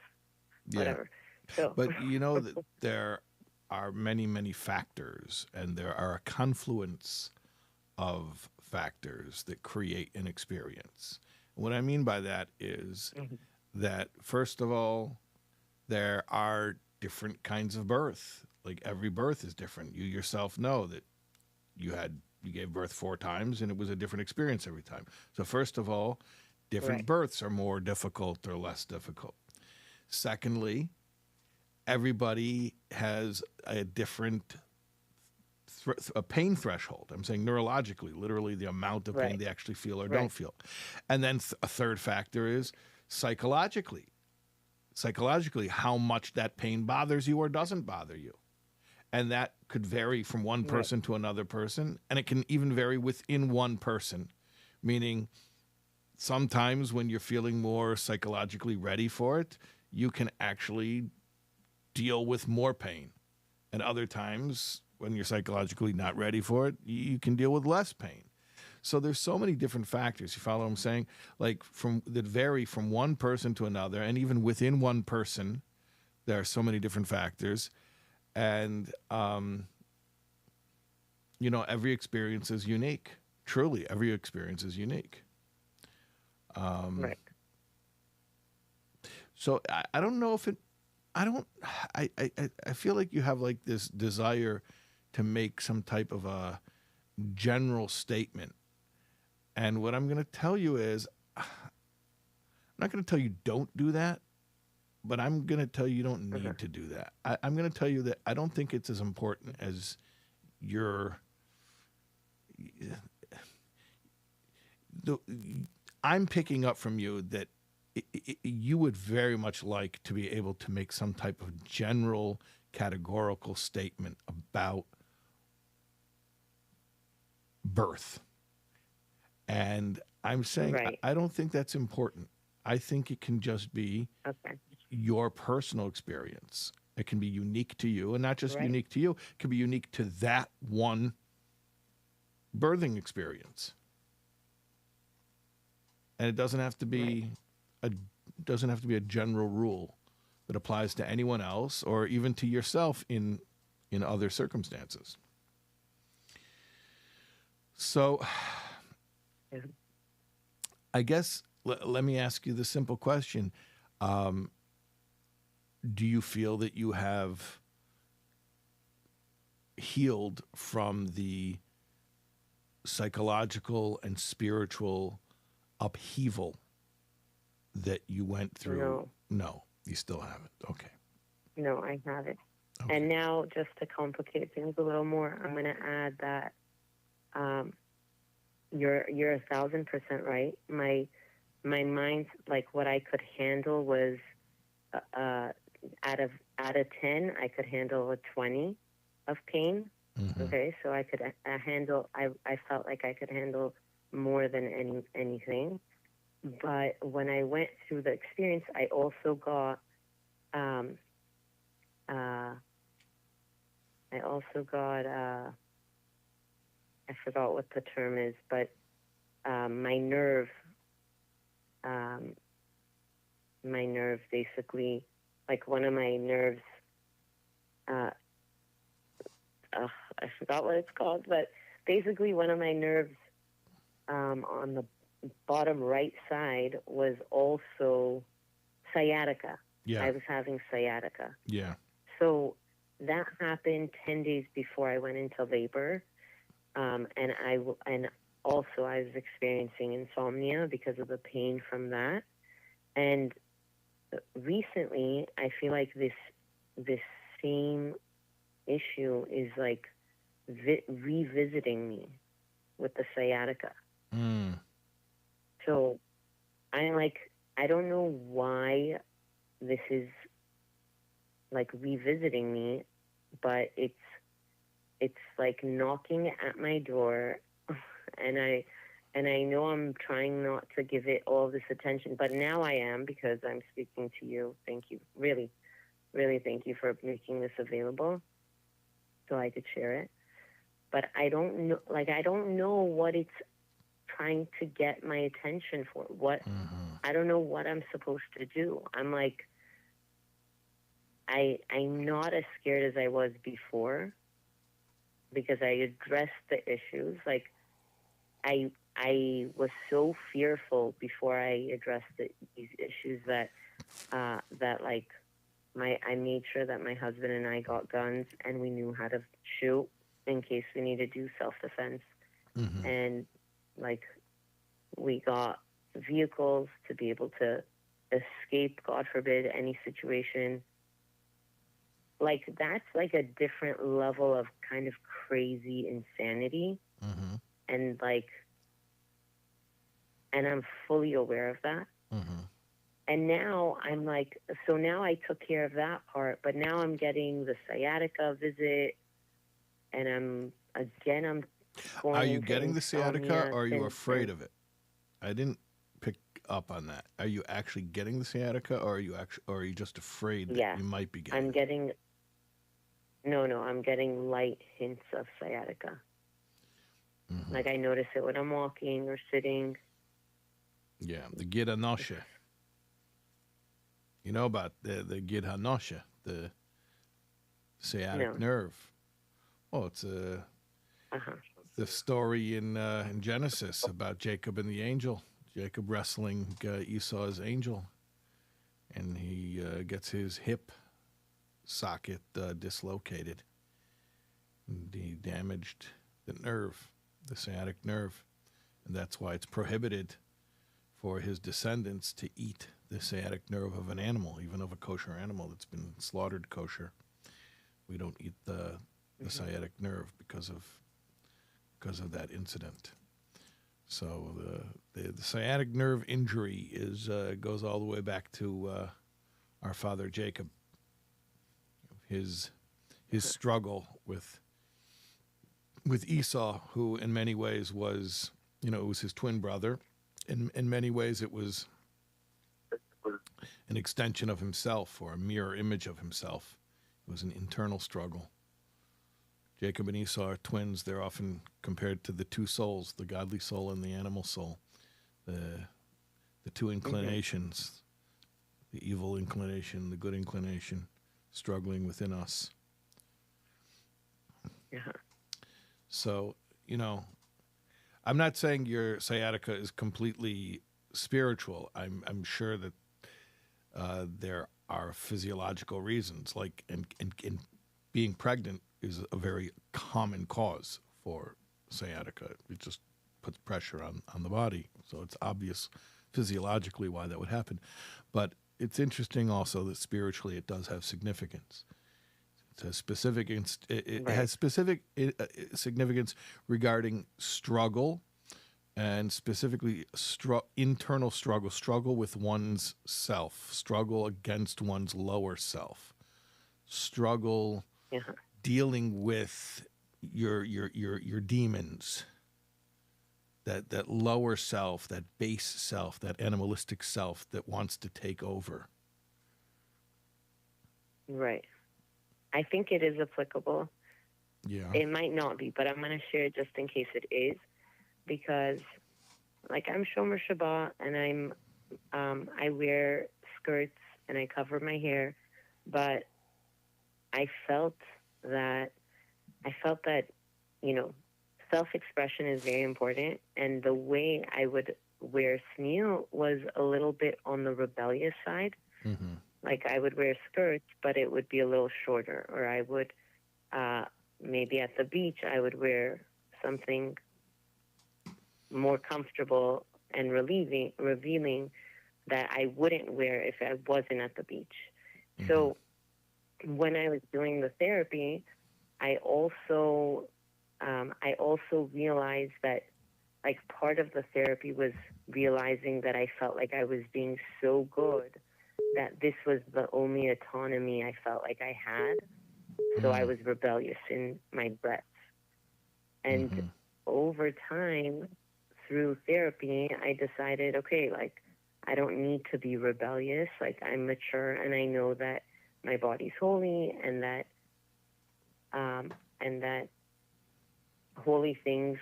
[SPEAKER 3] whatever. So,
[SPEAKER 1] but you know that there are many, many factors, and there are a confluence of factors that create an experience. What I mean by that is that, first of all, there are different kinds of birth. Like, every birth is different. You yourself know that you gave birth 4 times, and it was a different experience every time. So first of all, different
[SPEAKER 3] Right.
[SPEAKER 1] births are more difficult or less difficult. Secondly, everybody has a different a pain threshold. I'm saying neurologically, literally the amount of pain
[SPEAKER 3] Right.
[SPEAKER 1] they actually feel or
[SPEAKER 3] Right.
[SPEAKER 1] don't feel. And then a third factor is psychologically. Psychologically, how much that pain bothers you or doesn't bother you. And that could vary from one person to another person, and it can even vary within one person, meaning sometimes when you're feeling more psychologically ready for it, you can actually deal with more pain. And other times when you're psychologically not ready for it, you can deal with less pain. So there's so many different factors. You follow what I'm saying? Like, that vary from one person to another, and even within one person, there are so many different factors. And, every experience is unique. Truly, every experience is unique.
[SPEAKER 3] Right.
[SPEAKER 1] So I don't know if I feel like you have like this desire to make some type of a general statement. And what I'm going to tell you is, I'm not going to tell you don't do that, but I'm going to tell you don't need to do that. I'm going to tell you that I don't think it's as important as I'm picking up from you that you would very much like to be able to make some type of general categorical statement about birth. And I'm saying I don't think that's important. I think it can just be your personal experience. It can be unique to you, and not just unique to you. It can be unique to that one birthing experience. And it doesn't have to be a general rule that applies to anyone else or even to yourself in other circumstances. So I guess let me ask you the simple question. Do you feel that you have healed from the psychological and spiritual upheaval that you went through? No, you still haven't. Okay.
[SPEAKER 3] No, I haven't. Okay. And now, just to complicate things a little more, I'm going to add that you're 1,000% right. My mind, like what I could handle was out of 10, I could handle a 20 of pain. Mm-hmm. Okay, so I could handle. I felt like I could handle more than anything. But when I went through the experience, I also got. I forgot what the term is, but my nerve basically, like one of my nerves I forgot what it's called, but basically one of my nerves on the bottom right side was also sciatica.
[SPEAKER 1] Yeah.
[SPEAKER 3] I was having sciatica.
[SPEAKER 1] Yeah.
[SPEAKER 3] So that happened 10 days before I went into labor. And also I was experiencing insomnia because of the pain from that. And recently I feel like this same issue is like revisiting me with the sciatica.
[SPEAKER 1] Mm.
[SPEAKER 3] So I don't know why this is like revisiting me, but it's like knocking at my door, and I know I'm trying not to give it all this attention, but now I am, because I'm speaking to you. Thank you. Really, really thank you for making this available so I could share it. But I don't know what it's trying to get my attention for. I don't know what I'm supposed to do. I'm like, I'm not as scared as I was before, because I addressed the issues. Like, I was so fearful before I addressed these issues that like I made sure that my husband and I got guns and we knew how to shoot in case we need to do self-defense.
[SPEAKER 1] Mm-hmm.
[SPEAKER 3] And like we got vehicles to be able to escape, God forbid, any situation. Like, that's like a different level of kind of crazy insanity.
[SPEAKER 1] Mm-hmm.
[SPEAKER 3] And like, and I'm fully aware of that.
[SPEAKER 1] Mm-hmm.
[SPEAKER 3] And now I'm like, so now I took care of that part, but now I'm getting the sciatica visit, and I'm going.
[SPEAKER 1] Are you getting the sciatica, or are you afraid
[SPEAKER 3] of
[SPEAKER 1] of it? I didn't pick up on that. Are you actually getting the sciatica, or are you just afraid that you might be getting?
[SPEAKER 3] I'm getting. No, I'm getting light hints of sciatica.
[SPEAKER 1] Mm-hmm.
[SPEAKER 3] Like, I notice it when I'm walking or sitting.
[SPEAKER 1] Yeah, the Gid HaNoshe. You know about the Gid HaNoshe, the sciatic nerve. Well, it's the story in Genesis about Jacob and the angel. Jacob wrestling Esau's angel, and he gets his hip socket dislocated. And he damaged the nerve, the sciatic nerve, and that's why it's prohibited for his descendants to eat the sciatic nerve of an animal, even of a kosher animal that's been slaughtered kosher. We don't eat the sciatic nerve because of that incident. So the sciatic nerve injury goes all the way back to our father Jacob. His struggle with Esau, who in many ways was, it was his twin brother. In many ways, it was an extension of himself, or a mirror image of himself. It was an internal struggle. Jacob and Esau are twins. They're often compared to the two souls, the godly soul and the animal soul, the two inclinations, the evil inclination, the good inclination, struggling within us.
[SPEAKER 3] Yeah.
[SPEAKER 1] So, I'm not saying your sciatica is completely spiritual. I'm sure that there are physiological reasons, like and being pregnant is a very common cause for sciatica. It just puts pressure on the body, so it's obvious physiologically why that would happen. But it's interesting also that spiritually it does have significance. It has specific significance regarding struggle, and specifically internal struggle with one's self, struggle against one's lower self, struggle dealing with your demons, that lower self, that base self, that animalistic self that wants to take over.
[SPEAKER 3] Right. I think it is applicable.
[SPEAKER 1] Yeah.
[SPEAKER 3] It might not be, but I'm going to share it just in case it is, because, like, I'm Shomer Shabbat, and I wear skirts and I cover my hair, but I felt that I felt that, you know, self-expression is very important, and the way I would wear sneel was a little bit on the rebellious side.
[SPEAKER 1] Mm-hmm.
[SPEAKER 3] Like I would wear skirts, but it would be a little shorter, or I would maybe at the beach I would wear something more comfortable and revealing that I wouldn't wear if I wasn't at the beach.
[SPEAKER 1] Mm-hmm.
[SPEAKER 3] So when I was doing the therapy, I also realized that, like, part of the therapy was realizing that I felt like I was being so good that this was the only autonomy I felt like I had. So I was rebellious in my breath. And over time, through therapy, I decided, okay, like, I don't need to be rebellious. Like, I'm mature and I know that my body's holy, and that holy things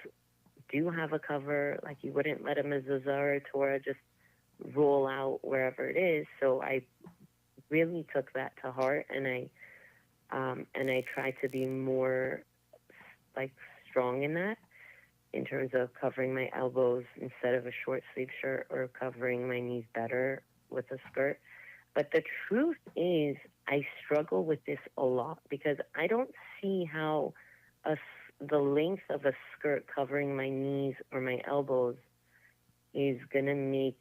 [SPEAKER 3] do have a cover. Like, you wouldn't let a mezuzah or a Torah just roll out wherever it is. So I really took that to heart, and I try to be more, like, strong in that, in terms of covering my elbows instead of a short sleeve shirt, or covering my knees better with a skirt. But the truth is, I struggle with this a lot, because I don't see how the length of a skirt covering my knees or my elbows is going to make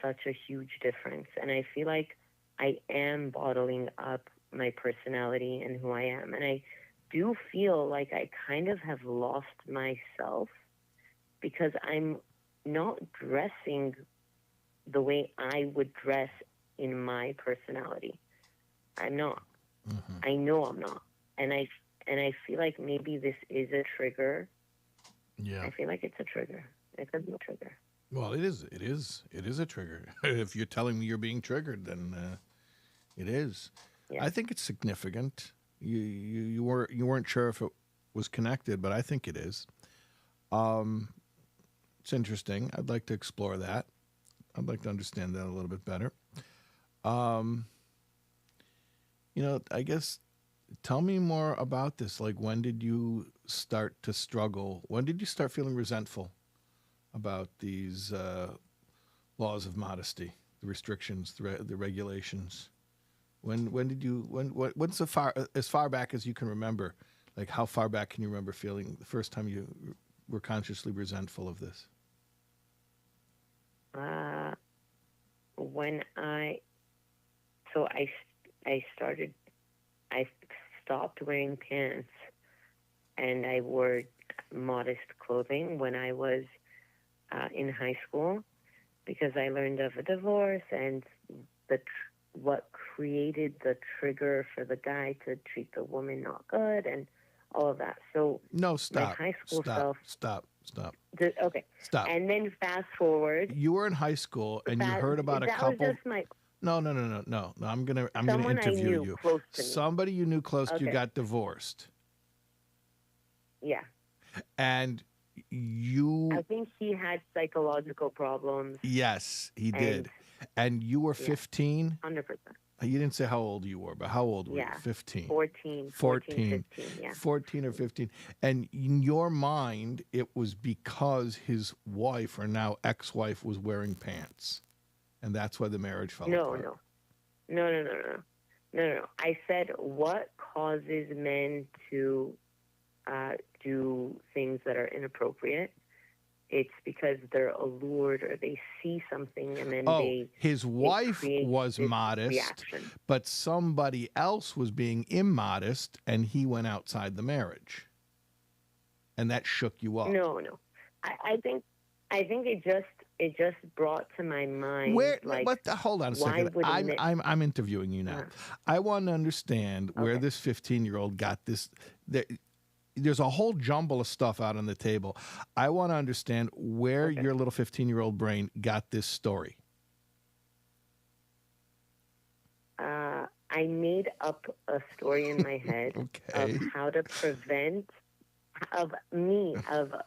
[SPEAKER 3] such a huge difference. And I feel like I am bottling up my personality and who I am. And I do feel like I kind of have lost myself, because I'm not dressing the way I would dress in my personality. I'm not.
[SPEAKER 1] Mm-hmm.
[SPEAKER 3] I know I'm not. And I feel like maybe this is a trigger.
[SPEAKER 1] Yeah.
[SPEAKER 3] I feel like it's a trigger. It could be a trigger.
[SPEAKER 1] Well, it is. It is a trigger. If you're telling me you're being triggered, then it is.
[SPEAKER 3] Yeah.
[SPEAKER 1] I think it's significant. You weren't sure if it was connected, but I think it is. It's interesting. I'd like to explore that. I'd like to understand that a little bit better. I guess, tell me more about this. Like, when did you start to struggle? When did you start feeling resentful about these laws of modesty, the restrictions, the regulations? What's as far back as you can remember? Like, how far back can you remember feeling the first time you were consciously resentful of this?
[SPEAKER 3] When I stopped wearing pants, and I wore modest clothing when I was in high school, because I learned of a divorce, and what created the trigger for the guy to treat the woman not good, and all of that. So
[SPEAKER 1] no, stop.
[SPEAKER 3] My high school
[SPEAKER 1] Stop.
[SPEAKER 3] Okay.
[SPEAKER 1] Stop.
[SPEAKER 3] And then fast forward.
[SPEAKER 1] You were in high school and you heard about a couple.
[SPEAKER 3] That was just my.
[SPEAKER 1] No. I'm gonna interview you.
[SPEAKER 3] Close to
[SPEAKER 1] Somebody you knew close to you got divorced.
[SPEAKER 3] Yeah.
[SPEAKER 1] And you.
[SPEAKER 3] I think he had psychological problems.
[SPEAKER 1] Yes, he did. And you were 15?
[SPEAKER 3] 100%.
[SPEAKER 1] You didn't say how old you were, but how old were you? 15.
[SPEAKER 3] 14, 15, yeah.
[SPEAKER 1] 14 or 15. And in your mind, it was because his wife, or now ex-wife, was wearing pants. And that's why the marriage fell apart.
[SPEAKER 3] No. I said, what causes men to do things that are inappropriate? It's because they're allured, or they see something, and then
[SPEAKER 1] his wife was modest,
[SPEAKER 3] reaction.
[SPEAKER 1] But somebody else was being immodest, and he went outside the marriage, and that shook you up.
[SPEAKER 3] No. I think it just brought to my mind.
[SPEAKER 1] Hold on a second. I'm interviewing you now. I want to understand where this 15-year-old got this. There's a whole jumble of stuff out on the table. I want to understand where your little 15-year-old brain got this story.
[SPEAKER 3] I made up a story in my head of how to prevent, of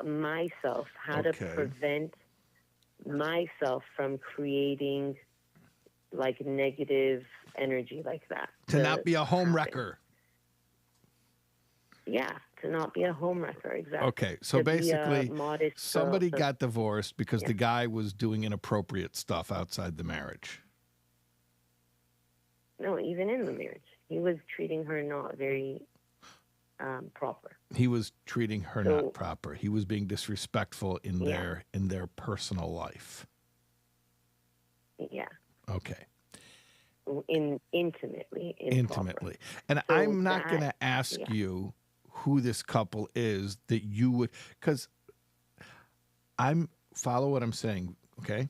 [SPEAKER 3] myself, how to prevent myself from creating, like, negative energy like that.
[SPEAKER 1] To not be a home wrecker.
[SPEAKER 3] to not be a homewrecker, exactly.
[SPEAKER 1] Okay, so
[SPEAKER 3] To be a
[SPEAKER 1] basically,
[SPEAKER 3] modest
[SPEAKER 1] somebody
[SPEAKER 3] girl,
[SPEAKER 1] got divorced because the guy was doing inappropriate stuff outside the marriage.
[SPEAKER 3] no, even in the marriage, he was treating her not very proper.
[SPEAKER 1] He was treating her not proper. He was being disrespectful in their personal life.
[SPEAKER 3] Yeah.
[SPEAKER 1] Okay.
[SPEAKER 3] Intimately.
[SPEAKER 1] And
[SPEAKER 3] So
[SPEAKER 1] I'm not going to ask you who this couple is that you would, because follow what I'm saying, okay?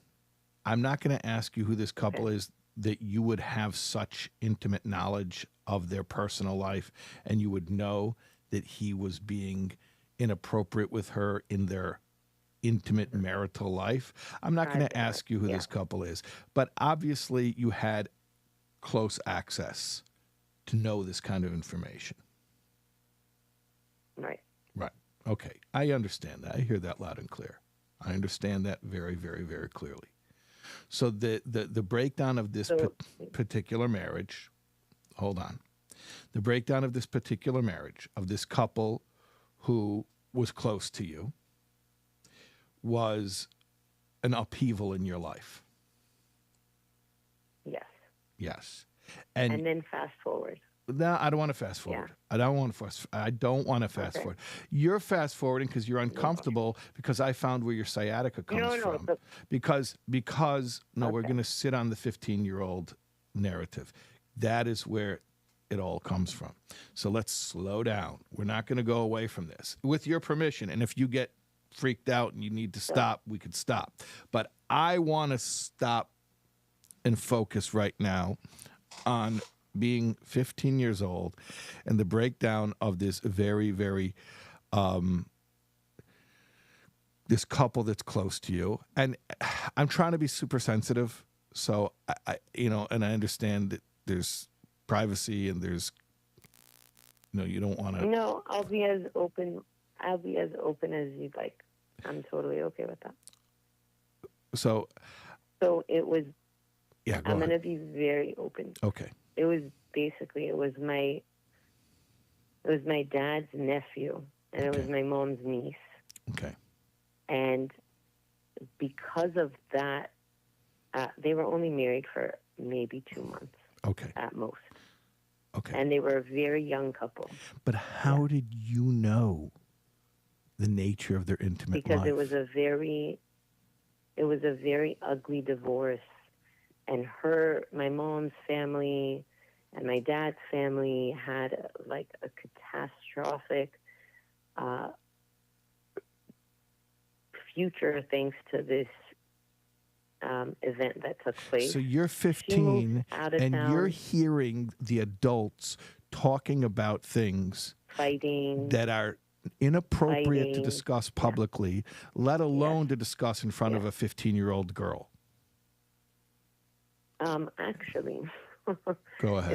[SPEAKER 1] I'm not going to ask you who this couple is that you would have such intimate knowledge of their personal life and you would know that he was being inappropriate with her in their intimate marital life. I'm not going to ask you who this couple is, but obviously you had close access to know this kind of information.
[SPEAKER 3] Right.
[SPEAKER 1] Right. Okay. I understand that. I hear that loud and clear. I understand that very, very, very clearly. So the breakdown of this particular marriage, hold on. The breakdown of this particular marriage, of this couple who was close to you, was an upheaval in your life.
[SPEAKER 3] Yes.
[SPEAKER 1] Yes.
[SPEAKER 3] And then fast forward.
[SPEAKER 1] No, I don't want to fast forward.
[SPEAKER 3] Yeah.
[SPEAKER 1] I don't want to fast forward. You're fast forwarding because you're uncomfortable because I found where your sciatica comes from. Because we're going to sit on the 15-year-old narrative. That is where it all comes from. So let's slow down. We're not going to go away from this. With your permission, and if you get freaked out and you need to stop, we could stop. But I want to stop and focus right now on being 15 years old and the breakdown of this very, very, this couple that's close to you. And I'm trying to be super sensitive. So, and I understand that there's privacy and there's, you don't want to.
[SPEAKER 3] No, I'll be as open as you'd like. I'm totally okay with that.
[SPEAKER 1] So
[SPEAKER 3] it was, I'm going
[SPEAKER 1] to
[SPEAKER 3] be very open.
[SPEAKER 1] Okay.
[SPEAKER 3] It was my dad's nephew, and it was my mom's niece.
[SPEAKER 1] Okay.
[SPEAKER 3] And because of that, they were only married for maybe 2 months.
[SPEAKER 1] Okay.
[SPEAKER 3] At most.
[SPEAKER 1] Okay.
[SPEAKER 3] And they were a very young couple.
[SPEAKER 1] But how did you know the nature of their intimate life?
[SPEAKER 3] Because it was a very ugly divorce. And my mom's family and my dad's family had a catastrophic future thanks to this event that took place.
[SPEAKER 1] So you're 15 and you're hearing the adults talking about things
[SPEAKER 3] fighting
[SPEAKER 1] that are inappropriate to discuss publicly, let alone to discuss in front of a 15-year-old girl.
[SPEAKER 3] Actually,
[SPEAKER 1] go ahead.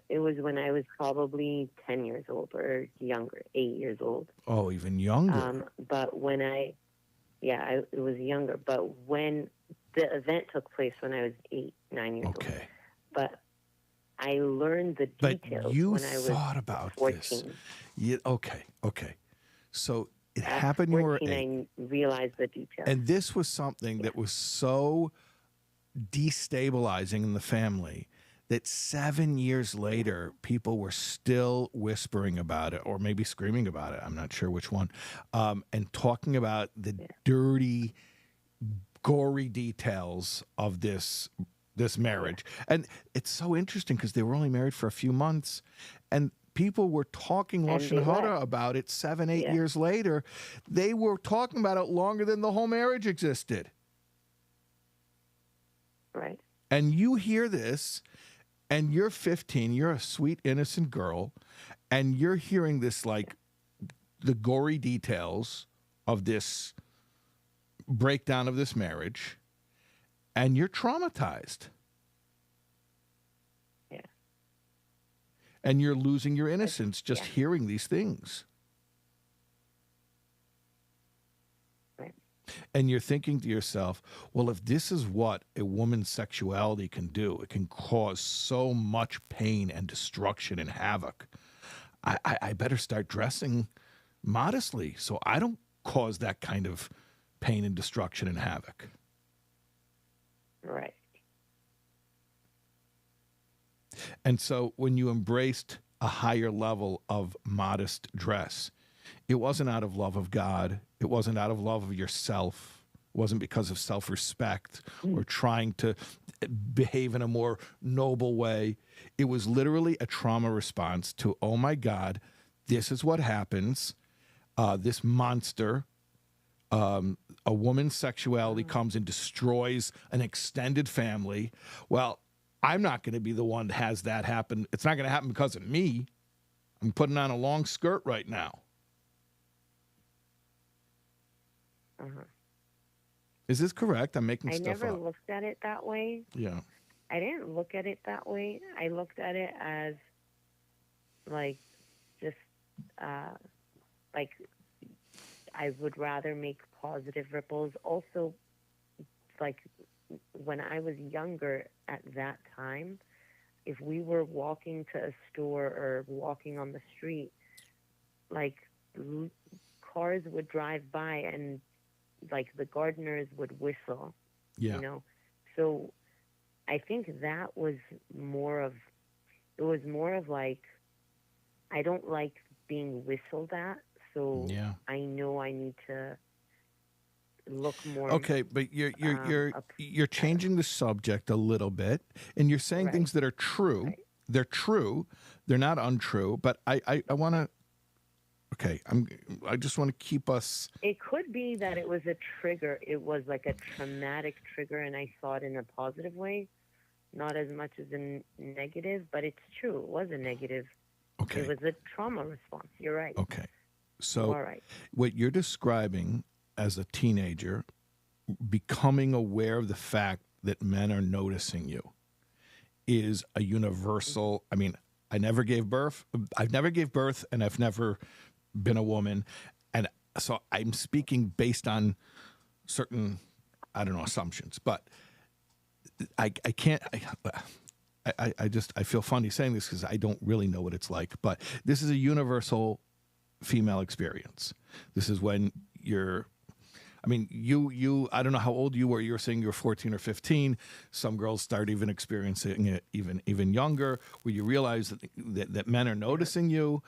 [SPEAKER 3] It was when I was probably 10 years old or younger, 8 years old.
[SPEAKER 1] Oh, even younger.
[SPEAKER 3] But when it was younger. But when the event took place when I was 8, 9 years old.
[SPEAKER 1] Okay.
[SPEAKER 3] But I learned the details when I was 14.
[SPEAKER 1] About this. Okay. So it happened when you were 8.
[SPEAKER 3] I realized the details.
[SPEAKER 1] And this was something that was so destabilizing in the family that 7 years later, people were still whispering about it or maybe screaming about it. I'm not sure which one. And talking about the dirty, gory details of this marriage. And it's so interesting because they were only married for a few months and people were talking Lashon Hara about it 7, 8 years later. They were talking about it longer than the whole marriage existed.
[SPEAKER 3] Right.
[SPEAKER 1] And you hear this, and you're 15, you're a sweet, innocent girl, and you're hearing this, the gory details of this breakdown of this marriage, and you're traumatized.
[SPEAKER 3] Yeah.
[SPEAKER 1] And you're losing your innocence just hearing these things. And you're thinking to yourself, well, if this is what a woman's sexuality can do, it can cause so much pain and destruction and havoc. I better start dressing modestly so I don't cause that kind of pain and destruction and havoc.
[SPEAKER 3] Right.
[SPEAKER 1] And so when you embraced a higher level of modest dress, it wasn't out of love of God. It wasn't out of love of yourself. It wasn't because of self-respect or trying to behave in a more noble way. It was literally a trauma response to, oh my God, this is what happens. This monster, a woman's sexuality comes and destroys an extended family. Well, I'm not going to be the one that has that happen. It's not going to happen because of me. I'm putting on a long skirt right now.
[SPEAKER 3] Uh-huh.
[SPEAKER 1] Is this correct? I'm making stuff
[SPEAKER 3] I never
[SPEAKER 1] up.
[SPEAKER 3] looked at it that way.
[SPEAKER 1] Yeah.
[SPEAKER 3] I didn't look at it that way. I looked at it as, like, just, like, I would rather make positive ripples. Also, like, when I was younger at that time, if we were walking to a store or walking on the street, like, cars would drive by and, like, the gardeners would whistle,
[SPEAKER 1] Yeah.
[SPEAKER 3] you know? So I think that was more of, it was more of like, I don't like being whistled at, so
[SPEAKER 1] Yeah.
[SPEAKER 3] I know I need to look more.
[SPEAKER 1] Okay, but you're changing the subject a little bit, and you're saying
[SPEAKER 3] Right.
[SPEAKER 1] things that are true.
[SPEAKER 3] Right.
[SPEAKER 1] They're true. They're not untrue. But I want to. Okay, I just want to keep us.
[SPEAKER 3] It could be that it was a trigger. It was like a traumatic trigger, and I saw it in a positive way, not as much as a negative. But it's true. It was a negative.
[SPEAKER 1] Okay.
[SPEAKER 3] It was a trauma response. You're right.
[SPEAKER 1] Okay. So
[SPEAKER 3] All right.
[SPEAKER 1] what you're describing as a teenager, becoming aware of the fact that men are noticing you, is a universal. I mean, I've never gave birth, and I've never been a woman, and so I'm speaking based on certain, I don't know, assumptions. But I can't. I feel funny saying this because I don't really know what it's like. But this is a universal female experience. This is when you're. I mean, I don't know how old you were. You were saying you were 14 or 15. Some girls start even experiencing it even younger, where you realize that men are noticing you,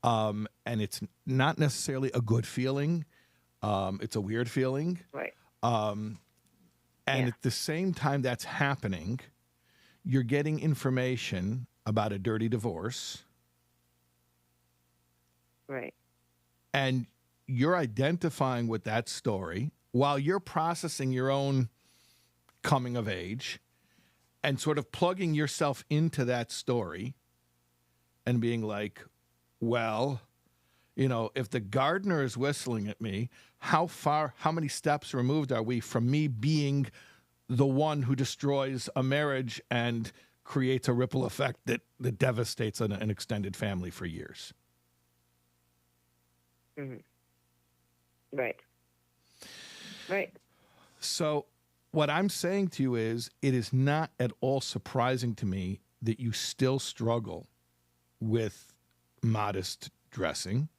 [SPEAKER 1] and it's not necessarily a good feeling. It's a weird feeling.
[SPEAKER 3] Right.
[SPEAKER 1] And at the same time that's happening, you're getting information about a dirty divorce.
[SPEAKER 3] Right.
[SPEAKER 1] And you're identifying with that story while you're processing your own coming of age and sort of plugging yourself into that story and being like, well, if the gardener is whistling at me, how many steps removed are we from me being the one who destroys a marriage and creates a ripple effect that devastates an extended family for years?
[SPEAKER 3] Mm-hmm. Right. Right.
[SPEAKER 1] So what I'm saying to you is, it is not at all surprising to me that you still struggle with modest dressing,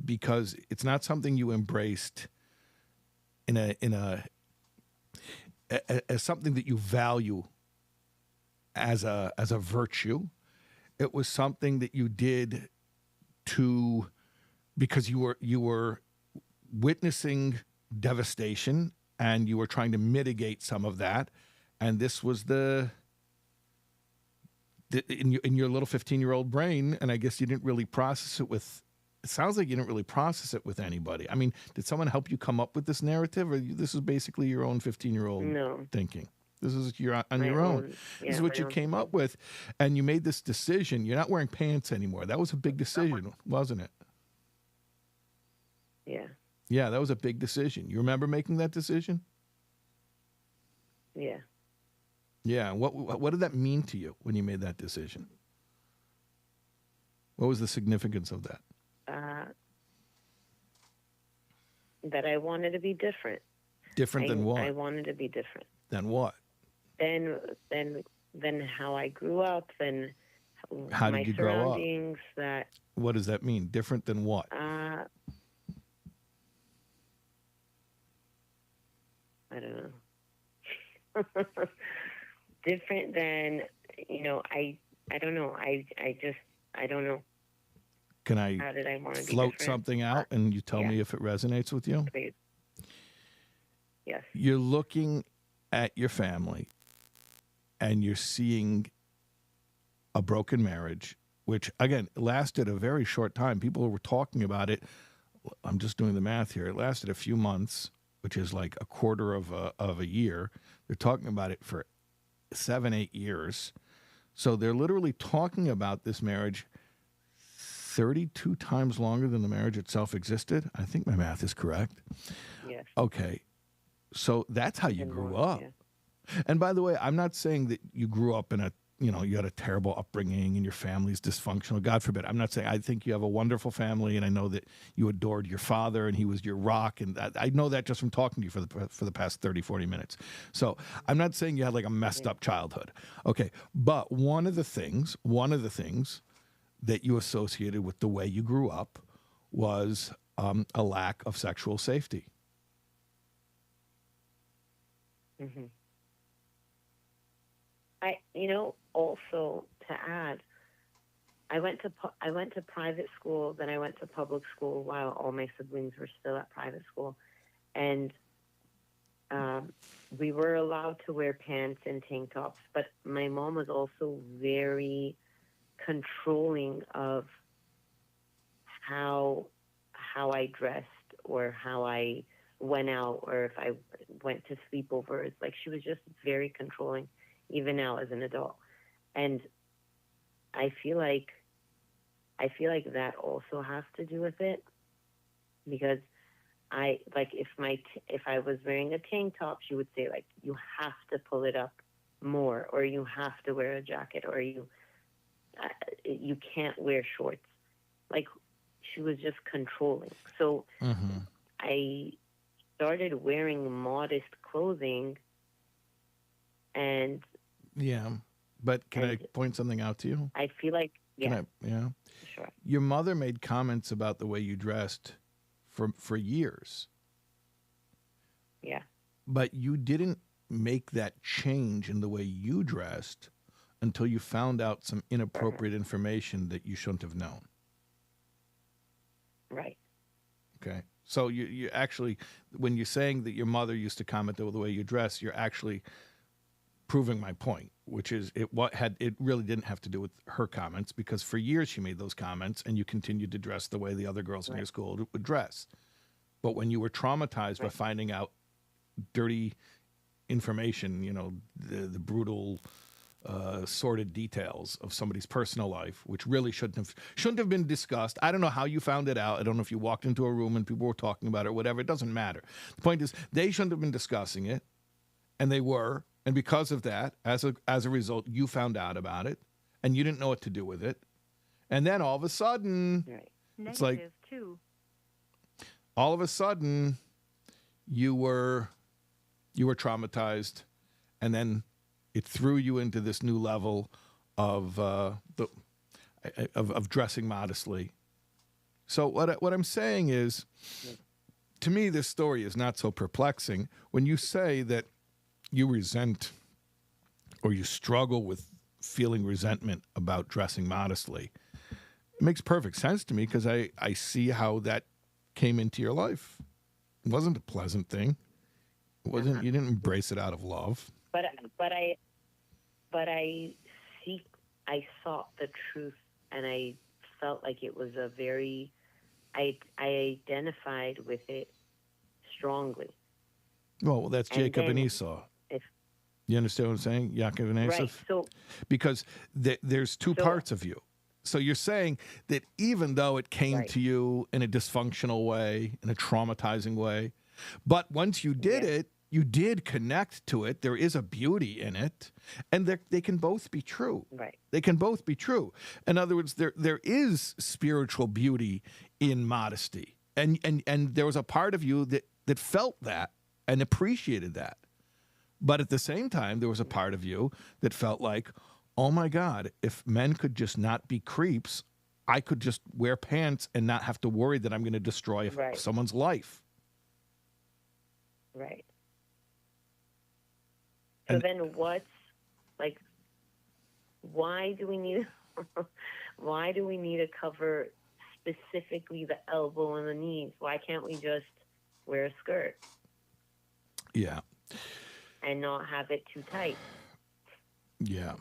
[SPEAKER 1] because it's not something you embraced as something that you value as a virtue. It was something that you did because you were witnessing devastation and you were trying to mitigate some of that, and this was in your little 15-year-old brain, and I guess you didn't really process it with. It sounds like you didn't really process it with anybody. I mean, did someone help you come up with this narrative, or this is basically your own 15-year-old thinking? This is on your own. This is what you came up with, and you made this decision. You're not wearing pants anymore. That was a big decision, wasn't it?
[SPEAKER 3] Yeah.
[SPEAKER 1] Yeah, that was a big decision. You remember making that decision?
[SPEAKER 3] Yeah.
[SPEAKER 1] Yeah. What did that mean to you when you made that decision? What was the significance of that?
[SPEAKER 3] That I wanted to be different.
[SPEAKER 1] Different than what?
[SPEAKER 3] I wanted to be different.
[SPEAKER 1] Than what?
[SPEAKER 3] Than how I grew up, and
[SPEAKER 1] How
[SPEAKER 3] my
[SPEAKER 1] did you grow up?
[SPEAKER 3] surroundings, that
[SPEAKER 1] What does that mean? Different than what?
[SPEAKER 3] I don't know. Different than, I don't know. I don't know.
[SPEAKER 1] Can I
[SPEAKER 3] How did I want to be
[SPEAKER 1] float
[SPEAKER 3] different?
[SPEAKER 1] something out and you tell
[SPEAKER 3] yeah.
[SPEAKER 1] me if it resonates with you?
[SPEAKER 3] Please. Yes.
[SPEAKER 1] You're looking at your family and you're seeing a broken marriage, which, again, lasted a very short time. People were talking about it. I'm just doing the math here. It lasted a few months, which is like a quarter of a year. They're talking about it for 7-8 years. So they're literally talking about this marriage 32 times longer than the marriage itself existed. I think my math is correct.
[SPEAKER 3] Yes.
[SPEAKER 1] Okay. So that's how you
[SPEAKER 3] And
[SPEAKER 1] grew
[SPEAKER 3] more,
[SPEAKER 1] up.
[SPEAKER 3] yeah.
[SPEAKER 1] And by the way, I'm not saying that you grew up in you had a terrible upbringing and your family's dysfunctional. God forbid. I'm not saying. I think you have a wonderful family, and I know that you adored your father and he was your rock. And I know that just from talking to you for the past 30, 40 minutes. So I'm not saying you had like a messed up childhood. Okay. But one of the things that you associated with the way you grew up was a lack of sexual safety.
[SPEAKER 3] Mm-hmm. Also to add, I went to private school, then I went to public school while all my siblings were still at private school, and we were allowed to wear pants and tank tops, but my mom was also very controlling of how I dressed or how I went out or if I went to sleepovers. Like, she was just very controlling, even now as an adult. And I feel like that also has to do with it, because if I was wearing a tank top, she would say, like, you have to pull it up more, or you have to wear a jacket, or you can't wear shorts. Like, she was just controlling. So I started wearing modest clothing, and
[SPEAKER 1] yeah. But can I point something out to you?
[SPEAKER 3] I feel like, yeah. Sure.
[SPEAKER 1] Your mother made comments about the way you dressed for years.
[SPEAKER 3] Yeah.
[SPEAKER 1] But you didn't make that change in the way you dressed until you found out some inappropriate information that you shouldn't have known.
[SPEAKER 3] Right.
[SPEAKER 1] Okay. So you actually, when you're saying that your mother used to comment the way you dress, you're actually proving my point, which is it really didn't have to do with her comments, because for years she made those comments and you continued to dress the way the other girls in your school would dress. But when you were traumatized by finding out dirty information, the brutal, sordid details of somebody's personal life, which really shouldn't have been discussed. I don't know how you found it out. I don't know if you walked into a room and people were talking about it or whatever. It doesn't matter. The point is, they shouldn't have been discussing it, and they were. And because of that, as a result, you found out about it, and you didn't know what to do with it. And then all of a sudden, it's like, all of a sudden, you were traumatized, and then it threw you into this new level of dressing modestly. So what I'm saying is, to me, this story is not so perplexing. When you say that you resent or you struggle with feeling resentment about dressing modestly, it makes perfect sense to me, because I see how that came into your life. It wasn't a pleasant thing. It wasn't. You didn't embrace it out of love.
[SPEAKER 3] But I sought the truth, and I felt like it was I identified with it strongly.
[SPEAKER 1] Well, that's Jacob and Esau. You understand what I'm saying? Yaakov and Esau?
[SPEAKER 3] Right. So,
[SPEAKER 1] because there's two parts of you. So you're saying that even though it came to you in a dysfunctional way, in a traumatizing way, but once you did it, you did connect to it. There is a beauty in it, and they can both be true.
[SPEAKER 3] Right.
[SPEAKER 1] They can both be true. In other words, there is spiritual beauty in modesty, and there was a part of you that felt that and appreciated that. But at the same time, there was a part of you that felt like, oh my God, if men could just not be creeps, I could just wear pants and not have to worry that I'm going to destroy
[SPEAKER 3] Right.
[SPEAKER 1] someone's life.
[SPEAKER 3] Right. So
[SPEAKER 1] And-
[SPEAKER 3] then what's, like, why do we need to cover specifically the elbow and the knees? Why can't we just wear a skirt
[SPEAKER 1] Yeah.
[SPEAKER 3] and not have it too tight?
[SPEAKER 1] Yeah.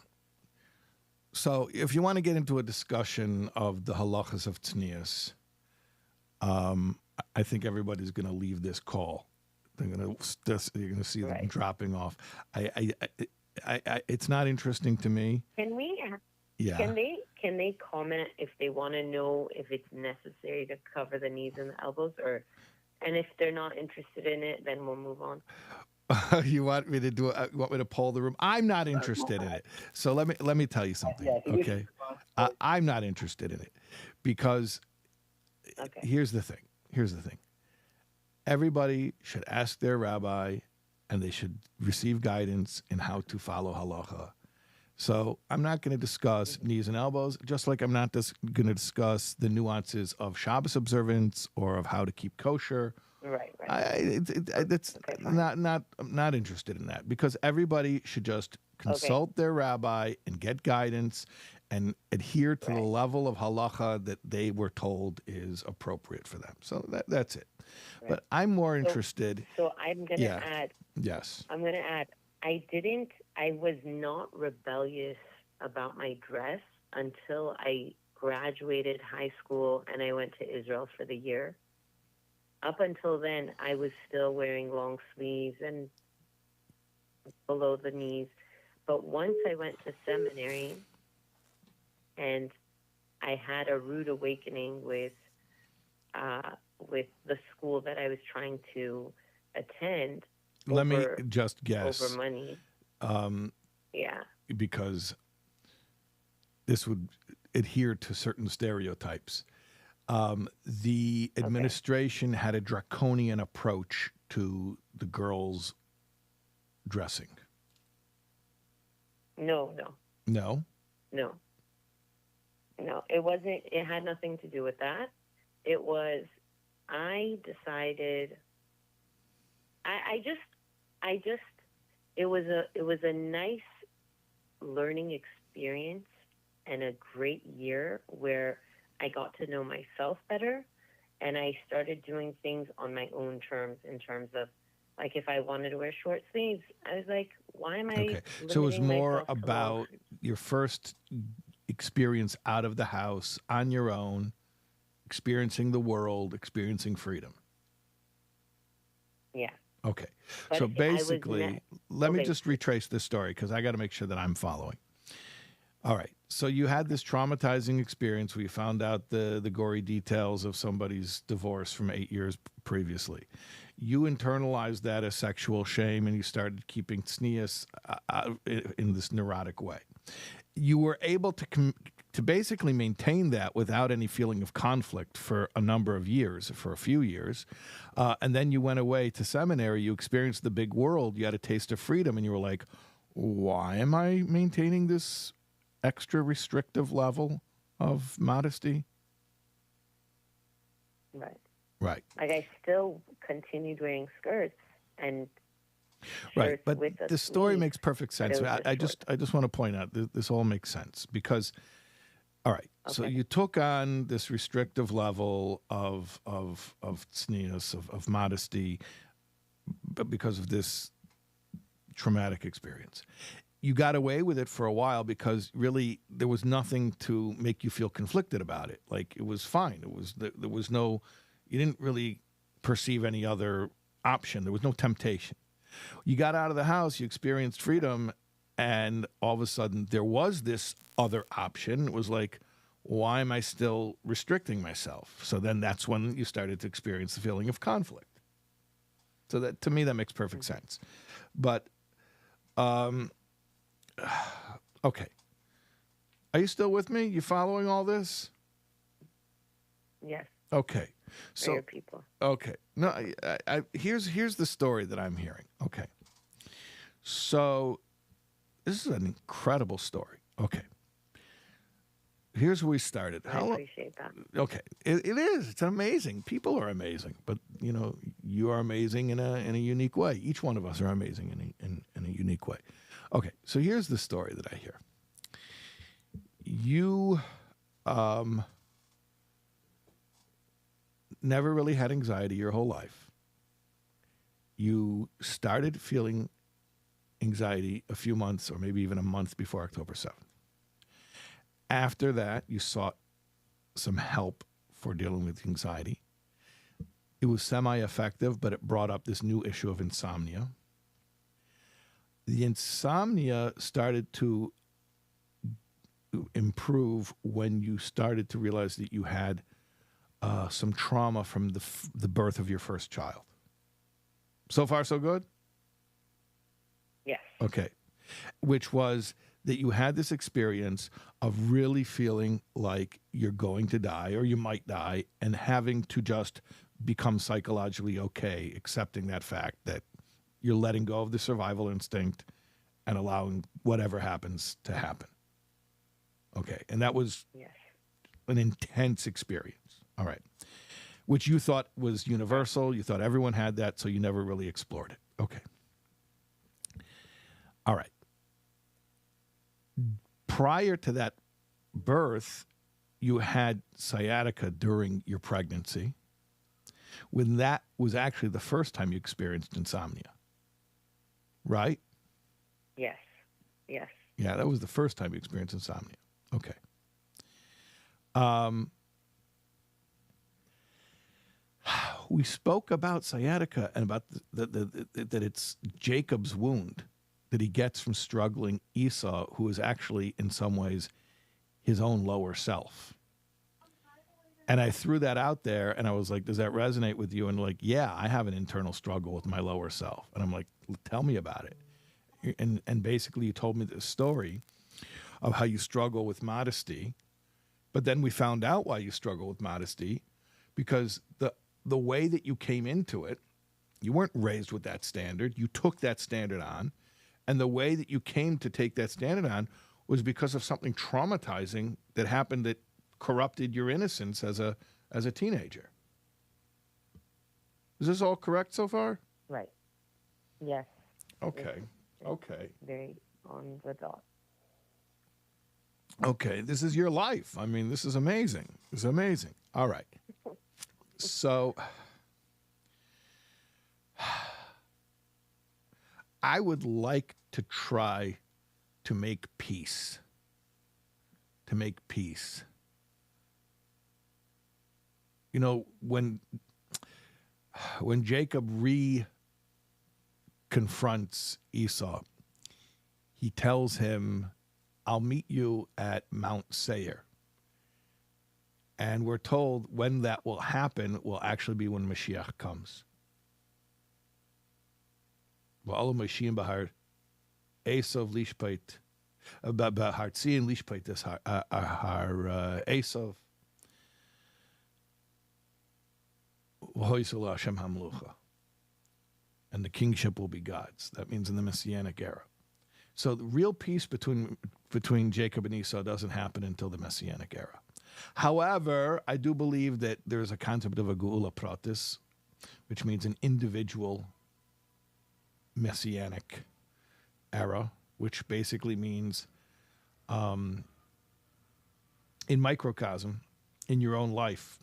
[SPEAKER 1] So if you want to get into a discussion of the halachas of tznius, I think everybody's going to leave this call. You're going to see them
[SPEAKER 3] Right.
[SPEAKER 1] dropping off. It's not interesting to me.
[SPEAKER 3] Can we?
[SPEAKER 1] Yeah.
[SPEAKER 3] Can they comment if they want to know if it's necessary to cover the knees and the elbows, and if they're not interested in it, then we'll move on.
[SPEAKER 1] You want me to do it? You want me to poll the room? I'm not interested in it. So let me tell you something. Okay, I'm not interested in it because here's the thing. Everybody should ask their rabbi, and they should receive guidance in how to follow halacha. So I'm not going to discuss knees and elbows, just like I'm not going to discuss the nuances of Shabbos observance or of how to keep kosher.
[SPEAKER 3] Right.
[SPEAKER 1] I'm not interested in that, because everybody should just consult their rabbi and get guidance and adhere to the level of halacha that they were told is appropriate for them. So that's it. Right. But I'm more interested.
[SPEAKER 3] So I'm going to add.
[SPEAKER 1] Yes.
[SPEAKER 3] I'm going to add. I was not rebellious about my dress until I graduated high school and I went to Israel for the year. Up until then, I was still wearing long sleeves and below the knees. But once I went to seminary and I had a rude awakening with the school that I was trying to attend.
[SPEAKER 1] Let me just guess.
[SPEAKER 3] Over money.
[SPEAKER 1] Because this would adhere to certain stereotypes. The administration had a draconian approach to the girls' dressing.
[SPEAKER 3] No. It wasn't. It had nothing to do with that. It was. I decided. It was a nice learning experience and a great year where I got to know myself better, and I started doing things on my own terms in terms of, like, if I wanted to wear short sleeves, I was like, why am I?
[SPEAKER 1] Okay, so it was more about your first experience out of the house on your own, experiencing the world, experiencing freedom.
[SPEAKER 3] Yeah.
[SPEAKER 1] Okay. But so basically, let me just retrace this story because I got to make sure that I'm following. All right. So you had this traumatizing experience where you found out the gory details of somebody's divorce from 8 years previously. You internalized that as sexual shame, and you started keeping tznius in this neurotic way. You were able to basically maintain that without any feeling of conflict for a number of years, for a few years. And then you went away to seminary, you experienced the big world, you had a taste of freedom, and you were like, why am I maintaining this extra restrictive level of modesty?
[SPEAKER 3] Right.
[SPEAKER 1] Right.
[SPEAKER 3] Like, I still continued wearing skirts and
[SPEAKER 1] right, but the story makes perfect sense. I just want to point out this all makes sense because, all right, so you took on this restrictive level of tznius, of modesty, but because of this traumatic experience. You got away with it for a while because really there was nothing to make you feel conflicted about it. Like, it was fine. There was no, you didn't really perceive any other option. There was no temptation. You got out of the house, you experienced freedom, and all of a sudden there was this other option. It was like, why am I still restricting myself? So then that's when you started to experience the feeling of conflict. So that, to me, that makes perfect sense. But, okay. Are you still with me? You following all this?
[SPEAKER 3] Yes.
[SPEAKER 1] Okay. So,
[SPEAKER 3] people.
[SPEAKER 1] Okay. No, here's the story that I'm hearing. Okay. So this is an incredible story. Okay. Here's where we started.
[SPEAKER 3] I appreciate that.
[SPEAKER 1] Okay, it is. It's amazing. People are amazing, but you are amazing in a unique way. Each one of us are amazing in a unique way. Okay, so here's the story that I hear. You never really had anxiety your whole life. You started feeling anxiety a few months or maybe even a month before October 7th. After that, you sought some help for dealing with anxiety. It was semi-effective, but it brought up this new issue of insomnia. The insomnia started to improve when you started to realize that you had some trauma from the birth of your first child. So far, so good?
[SPEAKER 3] Yes.
[SPEAKER 1] Okay. Which was that you had this experience of really feeling like you're going to die or you might die and having to just become psychologically okay, accepting that fact that you're letting go of the survival instinct and allowing whatever happens to happen. Okay. And that was an intense experience. All right. Which you thought was universal. You thought everyone had that, so you never really explored it. Okay. All right. Prior to that birth, you had sciatica during your pregnancy, when that was actually the first time you experienced insomnia, right?
[SPEAKER 3] Yes. Yes.
[SPEAKER 1] Yeah, that was the first time you experienced insomnia. Okay. We spoke about sciatica and about that it's Jacob's wound that he gets from struggling Esau, who is actually, in some ways, his own lower self. And I threw that out there, and I was like, does that resonate with you? And like, yeah, I have an internal struggle with my lower self. And I'm like, tell me about it. And basically you told me this story of how you struggle with modesty, but then we found out why you struggle with modesty, because the way that you came into it, you weren't raised with that standard. You took that standard on. And the way that you came to take that standard on was because of something traumatizing that happened that corrupted your innocence as a teenager. Is this all correct so far?
[SPEAKER 3] Right. Yes.
[SPEAKER 1] Okay. Okay.
[SPEAKER 3] Very on the dot.
[SPEAKER 1] Okay. This is your life. I mean, this is amazing. This is amazing. All right. So I would like to try to make peace. To make peace. You know, when Jacob confronts Esau, he tells him, I'll meet you at Mount Seir. And we're told when that will happen will actually be when Mashiach comes. V'alu Mashiach bahar Esau lishpait, bahar tzion lishpait this har Esau. V'hoisul Hashem hamlucha. And the kingship will be God's. That means in the Messianic era. So the real peace between Jacob and Esau doesn't happen until the Messianic era. However, I do believe that there's a concept of a geula pratis, which means an individual Messianic era, which basically means in microcosm, in your own life,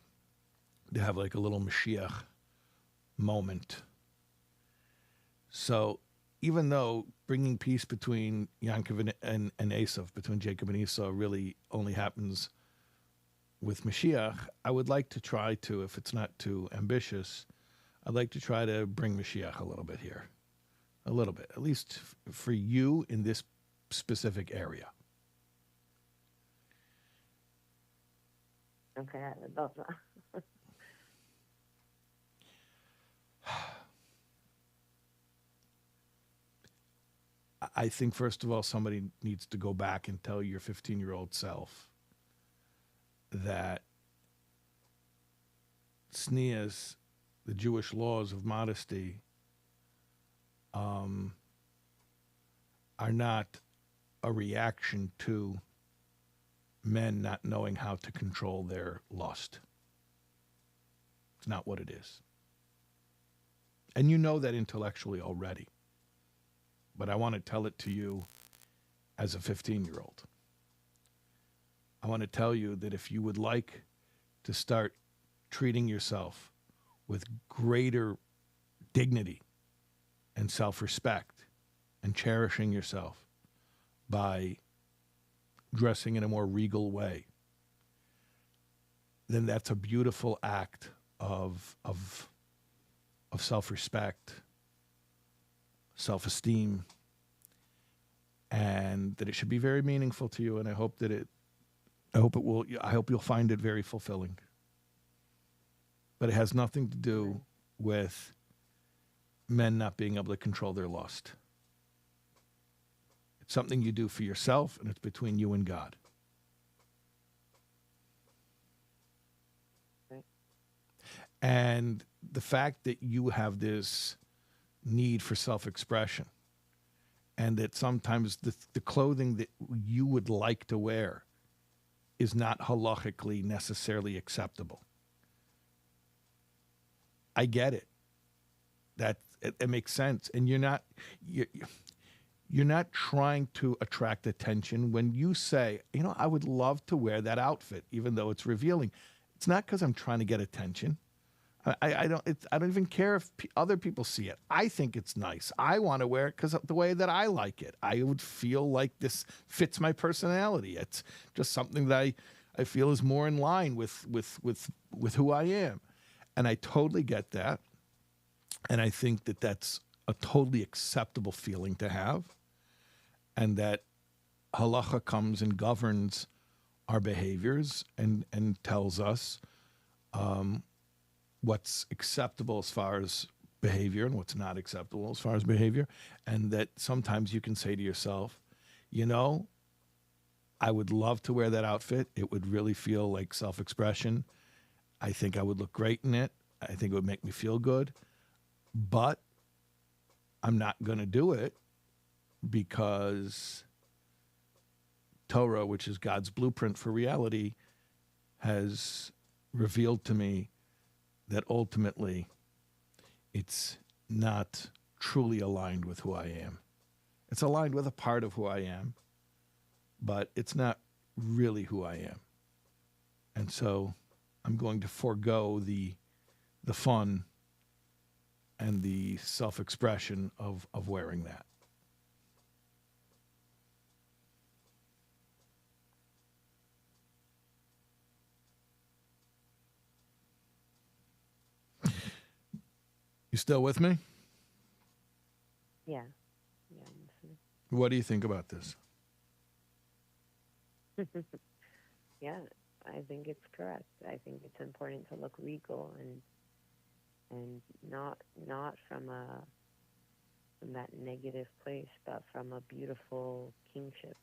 [SPEAKER 1] to have like a little Mashiach moment. So even though bringing peace between Yaakov and Esau, between Jacob and Esau, really only happens with Mashiach, I would like to try to, if it's not too ambitious, I'd like to try to bring Mashiach a little bit here. A little bit, at least for you in this specific area.
[SPEAKER 3] Okay, I love that.
[SPEAKER 1] I think, first of all, somebody needs to go back and tell your 15-year-old self that tznius, the Jewish laws of modesty, are not a reaction to men not knowing how to control their lust. It's not what it is. And you know that intellectually already. But I want to tell it to you as a 15-year-old. I want to tell you that if you would like to start treating yourself with greater dignity and self-respect and cherishing yourself by dressing in a more regal way, then that's a beautiful act of self-respect, self-esteem, and that it should be very meaningful to you. And I hope you'll find it very fulfilling. But it has nothing to do with men not being able to control their lust. It's something you do for yourself, and it's between you and God.
[SPEAKER 3] Right.
[SPEAKER 1] And the fact that you have this need for self-expression, and that sometimes the clothing that you would like to wear is not halachically necessarily acceptable. I get it. It makes sense. And you're not trying to attract attention when you say, I would love to wear that outfit, even though it's revealing. It's not because I'm trying to get attention. I don't even care if other people see it. I think it's nice. I want to wear it because of the way that I like it. I would feel like this fits my personality. It's just something that I feel is more in line with who I am. And I totally get that. And I think that that's a totally acceptable feeling to have. And that halacha comes and governs our behaviors and tells us what's acceptable as far as behavior and what's not acceptable as far as behavior. And that sometimes you can say to yourself, I would love to wear that outfit. It would really feel like self-expression. I think I would look great in it. I think it would make me feel good. But I'm not going to do it because Torah, which is God's blueprint for reality, has revealed to me that ultimately it's not truly aligned with who I am. It's aligned with a part of who I am, but it's not really who I am. And so I'm going to forego the fun and the self-expression of wearing that. You still with me?
[SPEAKER 3] Yeah. Yeah, I'm listening.
[SPEAKER 1] What do you think about this?
[SPEAKER 3] Yeah, I think it's correct. I think it's important to look regal and not from that negative place, but from a beautiful kingship.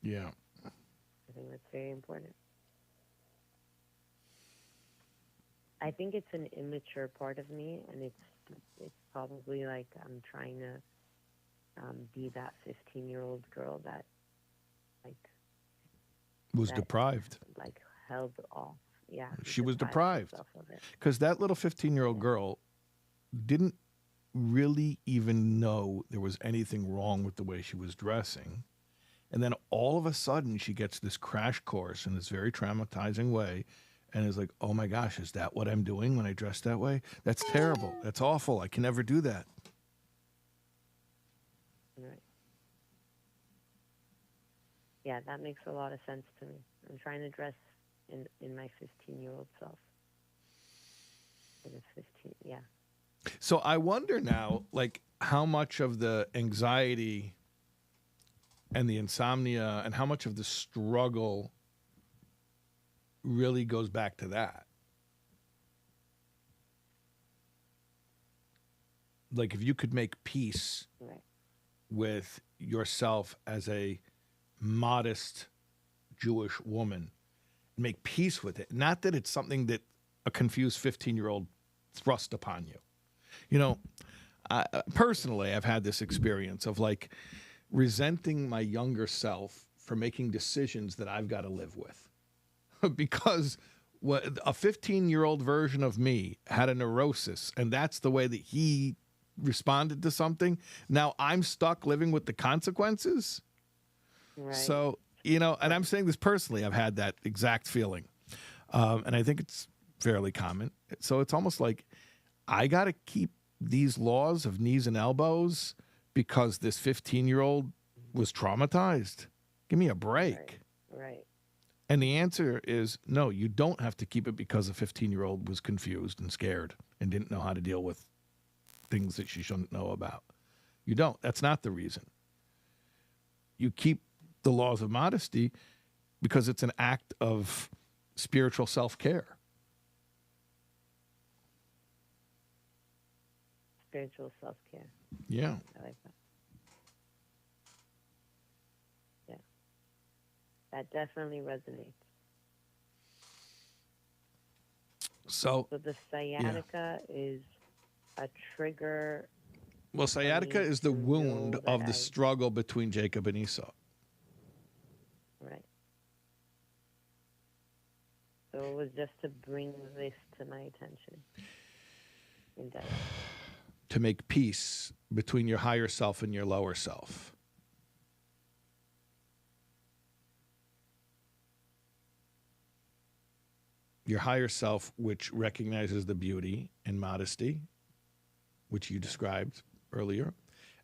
[SPEAKER 1] Yeah.
[SPEAKER 3] I think that's very important. I think it's an immature part of me, and it's probably like I'm trying to be that 15-year-old girl that
[SPEAKER 1] was deprived.
[SPEAKER 3] Like held off. Yeah.
[SPEAKER 1] She was deprived. Because that little 15-year-old girl didn't really even know there was anything wrong with the way she was dressing. And then all of a sudden she gets this crash course in this very traumatizing way and is like, oh my gosh, is that what I'm doing when I dress that way? That's terrible. That's awful. I can never do that.
[SPEAKER 3] Right. Yeah, that makes a lot of sense to me. I'm trying to dress in my 15-year-old self. It is 15, yeah.
[SPEAKER 1] So I wonder now, like, how much of the anxiety and the insomnia and how much of the struggle really goes back to that. Like, if you could make peace with yourself as a modest Jewish woman, make peace with it. Not that it's something that a confused 15-year-old thrust upon you. Personally, I've had this experience of like resenting my younger self for making decisions that I've got to live with. Because what a 15-year-old version of me had a neurosis, and that's the way that he responded to something. Now I'm stuck living with the consequences.
[SPEAKER 3] Right.
[SPEAKER 1] So, you know, and I'm saying this personally, I've had that exact feeling. And I think it's fairly common. So it's almost like I got to keep these laws of knees and elbows because this 15-year-old was traumatized. Give me a break.
[SPEAKER 3] Right.
[SPEAKER 1] And the answer is no, you don't have to keep it because a 15-year-old was confused and scared and didn't know how to deal with things that she shouldn't know about. You don't. That's not the reason. You keep the laws of modesty because it's an act of spiritual self-care.
[SPEAKER 3] Spiritual self-care.
[SPEAKER 1] Yeah.
[SPEAKER 3] I like that. Yeah. That definitely resonates.
[SPEAKER 1] So
[SPEAKER 3] the sciatica is a trigger.
[SPEAKER 1] well, sciatica is the wound of the struggle between Jacob and Esau.
[SPEAKER 3] Right. So it was just to bring this to my attention.
[SPEAKER 1] To make peace between your higher self and your lower self. Your higher self, which recognizes the beauty and modesty, which you described earlier,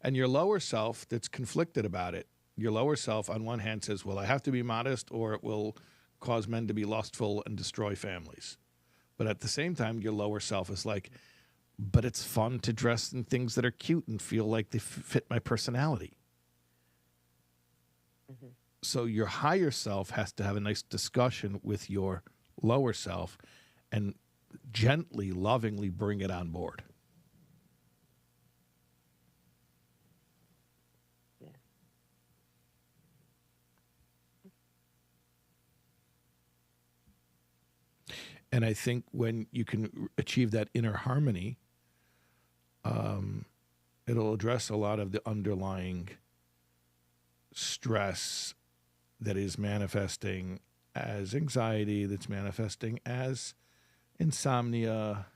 [SPEAKER 1] and your lower self that's conflicted about it. Your lower self, on one hand, says, well, I have to be modest or it will cause men to be lustful and destroy families. But at the same time, your lower self is like, but it's fun to dress in things that are cute and feel like they fit my personality. Mm-hmm. So your higher self has to have a nice discussion with your lower self and gently, lovingly bring it on board.
[SPEAKER 3] Yeah.
[SPEAKER 1] And I think when you can achieve that inner harmony, it'll address a lot of the underlying stress that is manifesting as anxiety, that's manifesting as insomnia.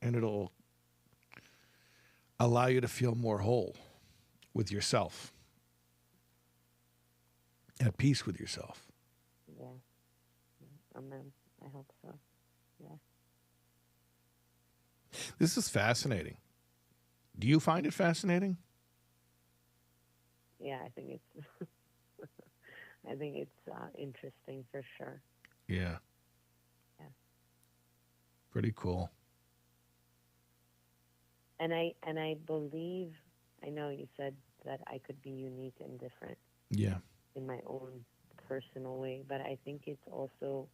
[SPEAKER 1] And it'll allow you to feel more whole with yourself, at peace with yourself.
[SPEAKER 3] Yeah. Amen. I hope so. Yeah.
[SPEAKER 1] This is fascinating. Do you find it fascinating?
[SPEAKER 3] Yeah, I think it's I think it's interesting for sure.
[SPEAKER 1] Yeah.
[SPEAKER 3] Yeah.
[SPEAKER 1] Pretty cool.
[SPEAKER 3] And I believe, I know you said that I could be unique and different.
[SPEAKER 1] Yeah.
[SPEAKER 3] In my own personal way, but I think it's also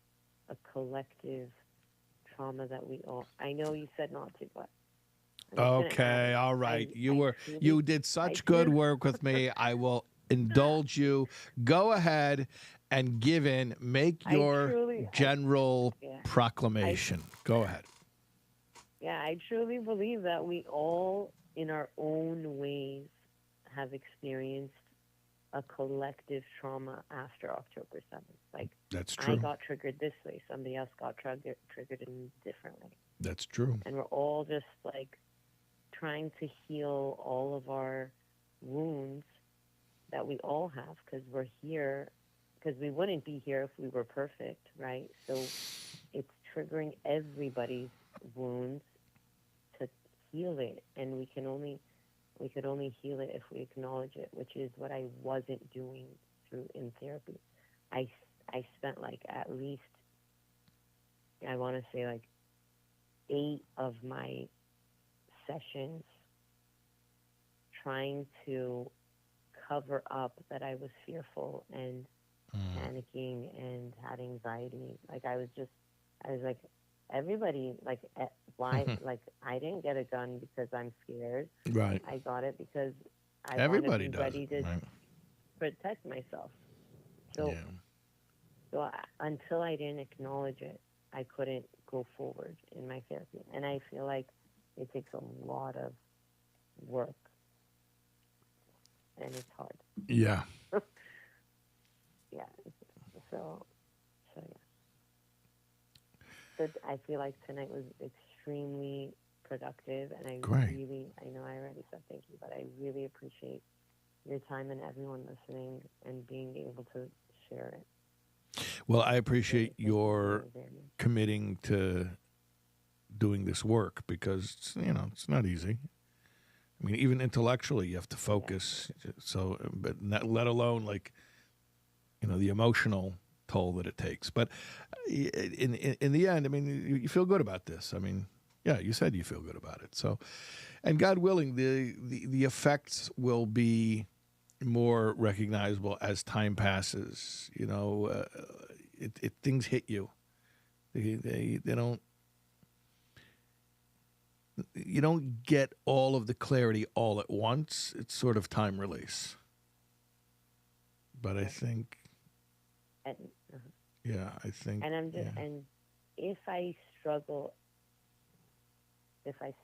[SPEAKER 3] a collective trauma that we all. I know you said not to, but.
[SPEAKER 1] Okay, all right. You did such good work with me. I will indulge you. Go ahead and give in. Make your general proclamation. Go ahead.
[SPEAKER 3] Yeah, I truly believe that we all, in our own ways, have experienced a collective trauma after October 7th. Like,
[SPEAKER 1] that's true.
[SPEAKER 3] I got triggered this way. Somebody else got triggered in a different way.
[SPEAKER 1] That's true.
[SPEAKER 3] And we're all just, like, trying to heal all of our wounds that we all have because we're here, because we wouldn't be here if we were perfect, right? So it's triggering everybody's wounds to heal it, and we could only heal it if we acknowledge it, which is what I wasn't doing in therapy. I spent like at least, I want to say like 8 of my sessions trying to cover up that I was fearful and panicking and had anxiety. Like I was like, everybody, like, why, like, I didn't get a gun because I'm scared.
[SPEAKER 1] Right.
[SPEAKER 3] I got it because I
[SPEAKER 1] Everybody
[SPEAKER 3] want to be ready to
[SPEAKER 1] right.
[SPEAKER 3] protect myself. So, until I didn't acknowledge it, I couldn't go forward in my therapy. And I feel like it takes a lot of work, and it's hard.
[SPEAKER 1] Yeah.
[SPEAKER 3] Yeah. So yeah. But I feel like tonight was extremely productive, and I
[SPEAKER 1] Great.
[SPEAKER 3] know I already said thank you, but I really appreciate your time and everyone listening and being able to share it.
[SPEAKER 1] Well, I appreciate your committing to doing this work because, it's not easy. I mean, even intellectually, you have to focus. Yeah. So, but not, let alone the emotional toll that it takes. But in the end, I mean, you feel good about this. I mean, yeah, you said you feel good about it. So, and God willing, the effects will be more recognizable as time passes. Things hit you. They don't. You don't get all of the clarity all at once. It's sort of time release. But I think, yeah, I think,
[SPEAKER 3] and I'm just, and if I struggle, if I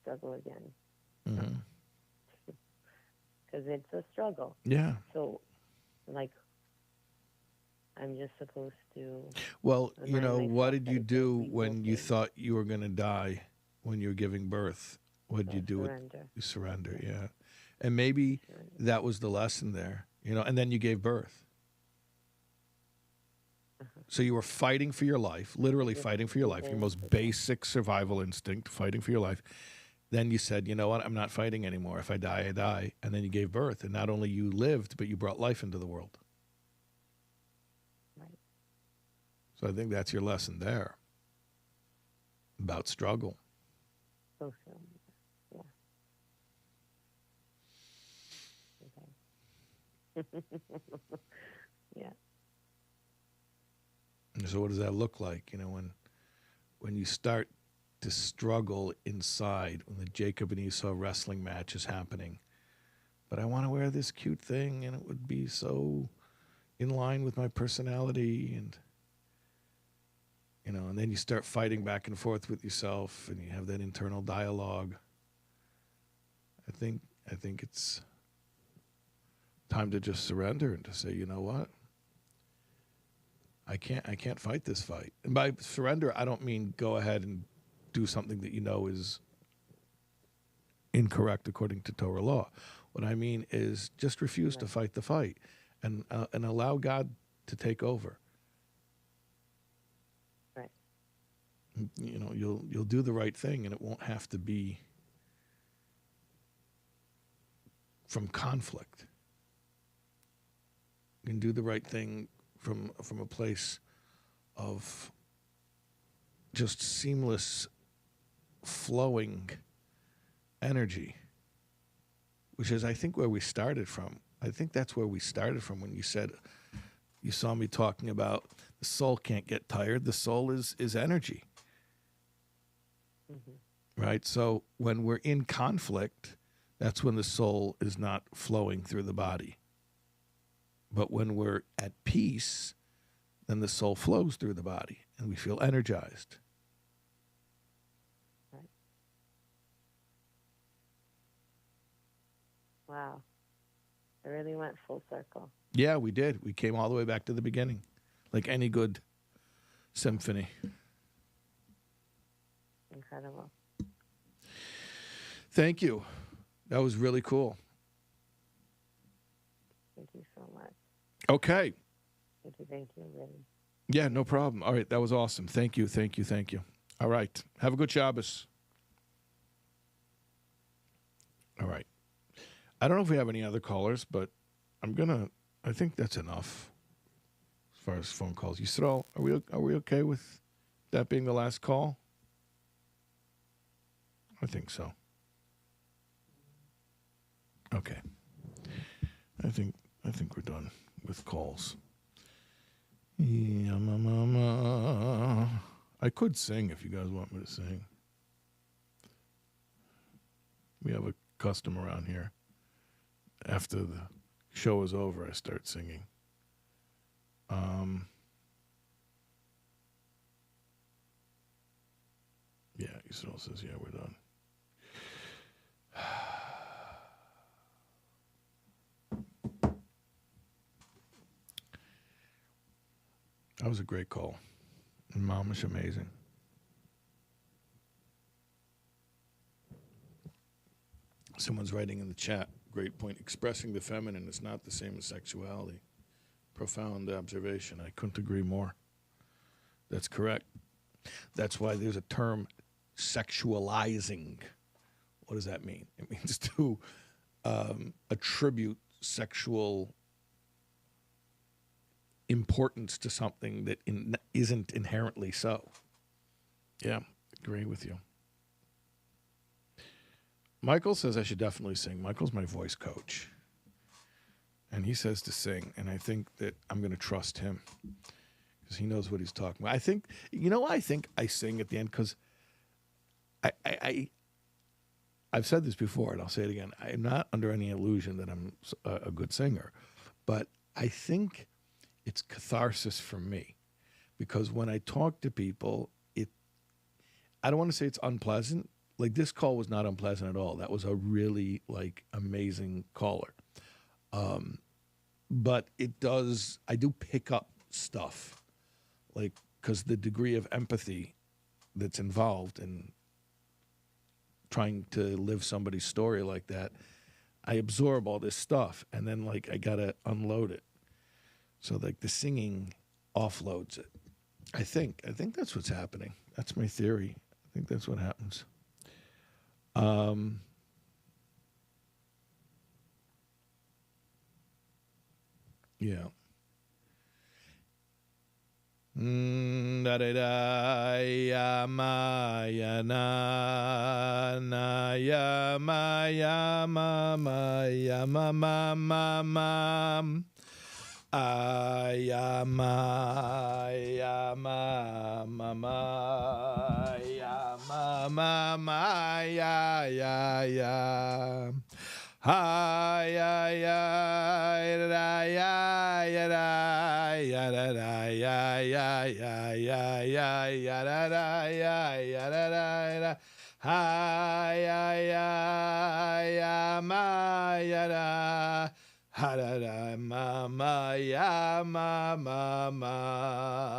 [SPEAKER 3] struggle again, because it's a struggle.
[SPEAKER 1] Yeah.
[SPEAKER 3] So, I'm just supposed to.
[SPEAKER 1] Well, what did you do when you thought you were going to die? When you were giving birth, what did you do?
[SPEAKER 3] Surrender.
[SPEAKER 1] You surrender, yeah. And maybe that was the lesson there, and then you gave birth. So you were fighting for your life, literally fighting for your life, your most basic survival instinct, fighting for your life. Then you said, you know what, I'm not fighting anymore. If I die, I die. And then you gave birth. And not only you lived, but you brought life into the world.
[SPEAKER 3] Right.
[SPEAKER 1] So I think that's your lesson there about struggle.
[SPEAKER 3] Yeah. Okay. Yeah.
[SPEAKER 1] So what does that look like? When you start to struggle inside, when the Jacob and Esau wrestling match is happening, but I want to wear this cute thing, and it would be so in line with my personality, and and then you start fighting back and forth with yourself, and you have that internal dialogue. I think it's time to just surrender and to say, you know what? I can't fight this fight. And by surrender, I don't mean go ahead and do something that is incorrect according to Torah law. What I mean is just refuse to fight the fight, and allow God to take over. You'll do the right thing, and it won't have to be from conflict. You can do the right thing from a place of just seamless flowing energy, which is, I think, where we started from. I think that's where we started from when you said, you saw me talking about the soul can't get tired. The soul is energy. Right? So when we're in conflict, that's when the soul is not flowing through the body. But when we're at peace, then the soul flows through the body and we feel energized.
[SPEAKER 3] Right. Wow. I really went full circle.
[SPEAKER 1] Yeah, we did. We came all the way back to the beginning, like any good symphony.
[SPEAKER 3] Incredible.
[SPEAKER 1] Thank you. That was really cool.
[SPEAKER 3] Thank you so much.
[SPEAKER 1] Okay.
[SPEAKER 3] Thank you, really.
[SPEAKER 1] Yeah, no problem. All right, that was awesome. Thank you. All right. Have a good Shabbos. All right. I don't know if we have any other callers, but I think that's enough as far as phone calls. Yisrael, are we okay with that being the last call? I think so. Okay. I think we're done with calls. Yeah, mama. I could sing if you guys want me to sing. We have a custom around here. After the show is over, I start singing. Yisrael says, yeah, we're done. That was a great call. Mom is amazing. Someone's writing in the chat, great point. Expressing the feminine is not the same as sexuality. Profound observation. I couldn't agree more. That's correct. That's why there's a term, sexualizing. What does that mean? It means to attribute sexual importance to something that isn't inherently so. Yeah, agree with you. Michael says I should definitely sing. Michael's my voice coach. And he says to sing, and I think that I'm going to trust him because he knows what he's talking about. I think, I think I sing at the end because I've said this before, and I'll say it again. I'm not under any illusion that I'm a good singer, but I think it's catharsis for me because when I talk to people, I don't want to say it's unpleasant. Like, this call was not unpleasant at all. That was a really, amazing caller. But I do pick up stuff, because the degree of empathy that's involved in trying to live somebody's story like that, I absorb all this stuff, and then, I got to unload it. So, the singing offloads it. I think that's what's happening. That's my theory. I think that's what happens. Yeah. Da da da ya ma ya na na ya ma ya ma ma ya ma ma ma ma ya ma ya ma ma ma ya ma ma ma ya ya. Ha ya ya da ya ya da ya da da ya ya ya ya ya ya da da ya ya da da ha ya ya ya ma ya da ha da da ma ma ya ma ma ma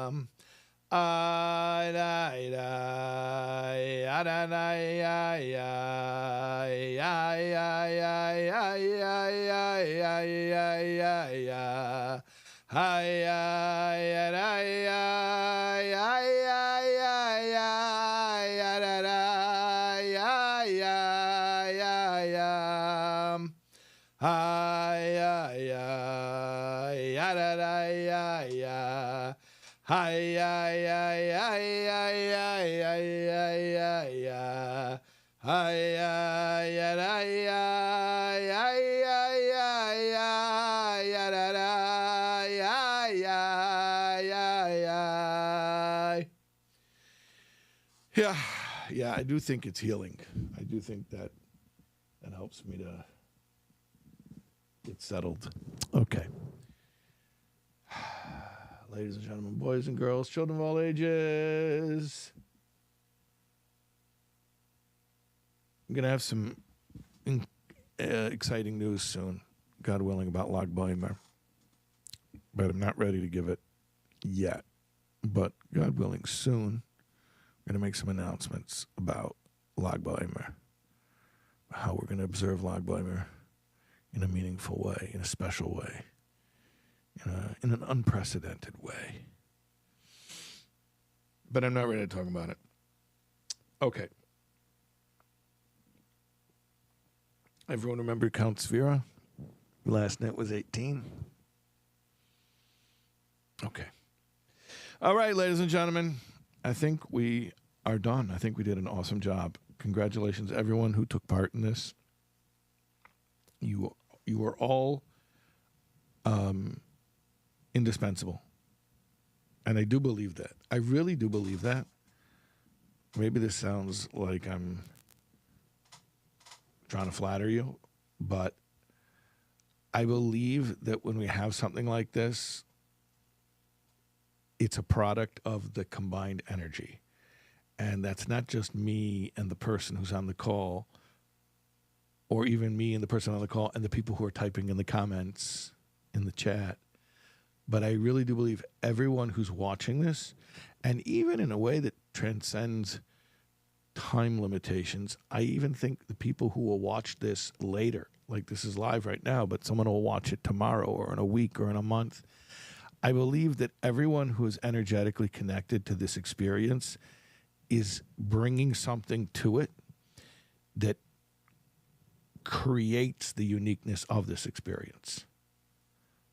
[SPEAKER 1] da da ya da da ya ya ya ya ya ya ya ya ya ya ya ha ya ya da ya ya ya ya ya da da ya ya ya ya ha ya ya ya da da ya ya hi ya ya ya ya ya ya ya ya hi ya ya da ya ya ya ya ya ya da da ya ya ya ya yeah. I do think it's healing. I do think that helps me to get settled. Okay. Ladies and gentlemen, boys and girls, children of all ages, I'm going to have some exciting news soon, God willing, about Lag BaOmer. But I'm not ready to give it yet. But God willing, soon, I'm going to make some announcements about Lag BaOmer, how we're going to observe Lag BaOmer in a meaningful way, in a special way. In an unprecedented way. But I'm not ready to talk about it. Okay. Everyone remember Count Sphera? Last night was 18. Okay. All right, ladies and gentlemen. I think we are done. I think we did an awesome job. Congratulations, everyone who took part in this. You are all indispensable. And I do believe that. I really do believe that. Maybe this sounds like I'm trying to flatter you, but I believe that when we have something like this, it's a product of the combined energy. And that's not just me and the person who's on the call, or even me and the person on the call and the people who are typing in the comments in the chat. But I really do believe everyone who's watching this, and even in a way that transcends time limitations, I even think the people who will watch this later, like this is live right now, but someone will watch it tomorrow or in a week or in a month. I believe that everyone who is energetically connected to this experience is bringing something to it that creates the uniqueness of this experience.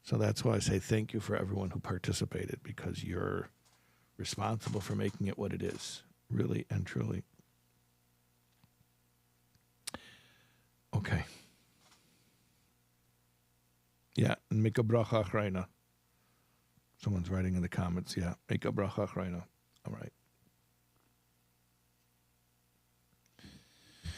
[SPEAKER 1] So that's why I say thank you for everyone who participated, because you're responsible for making it what it is, really and truly. Okay. Yeah, and make a bracha achrayna. Someone's writing in the comments, yeah, make a bracha achrayna. All right.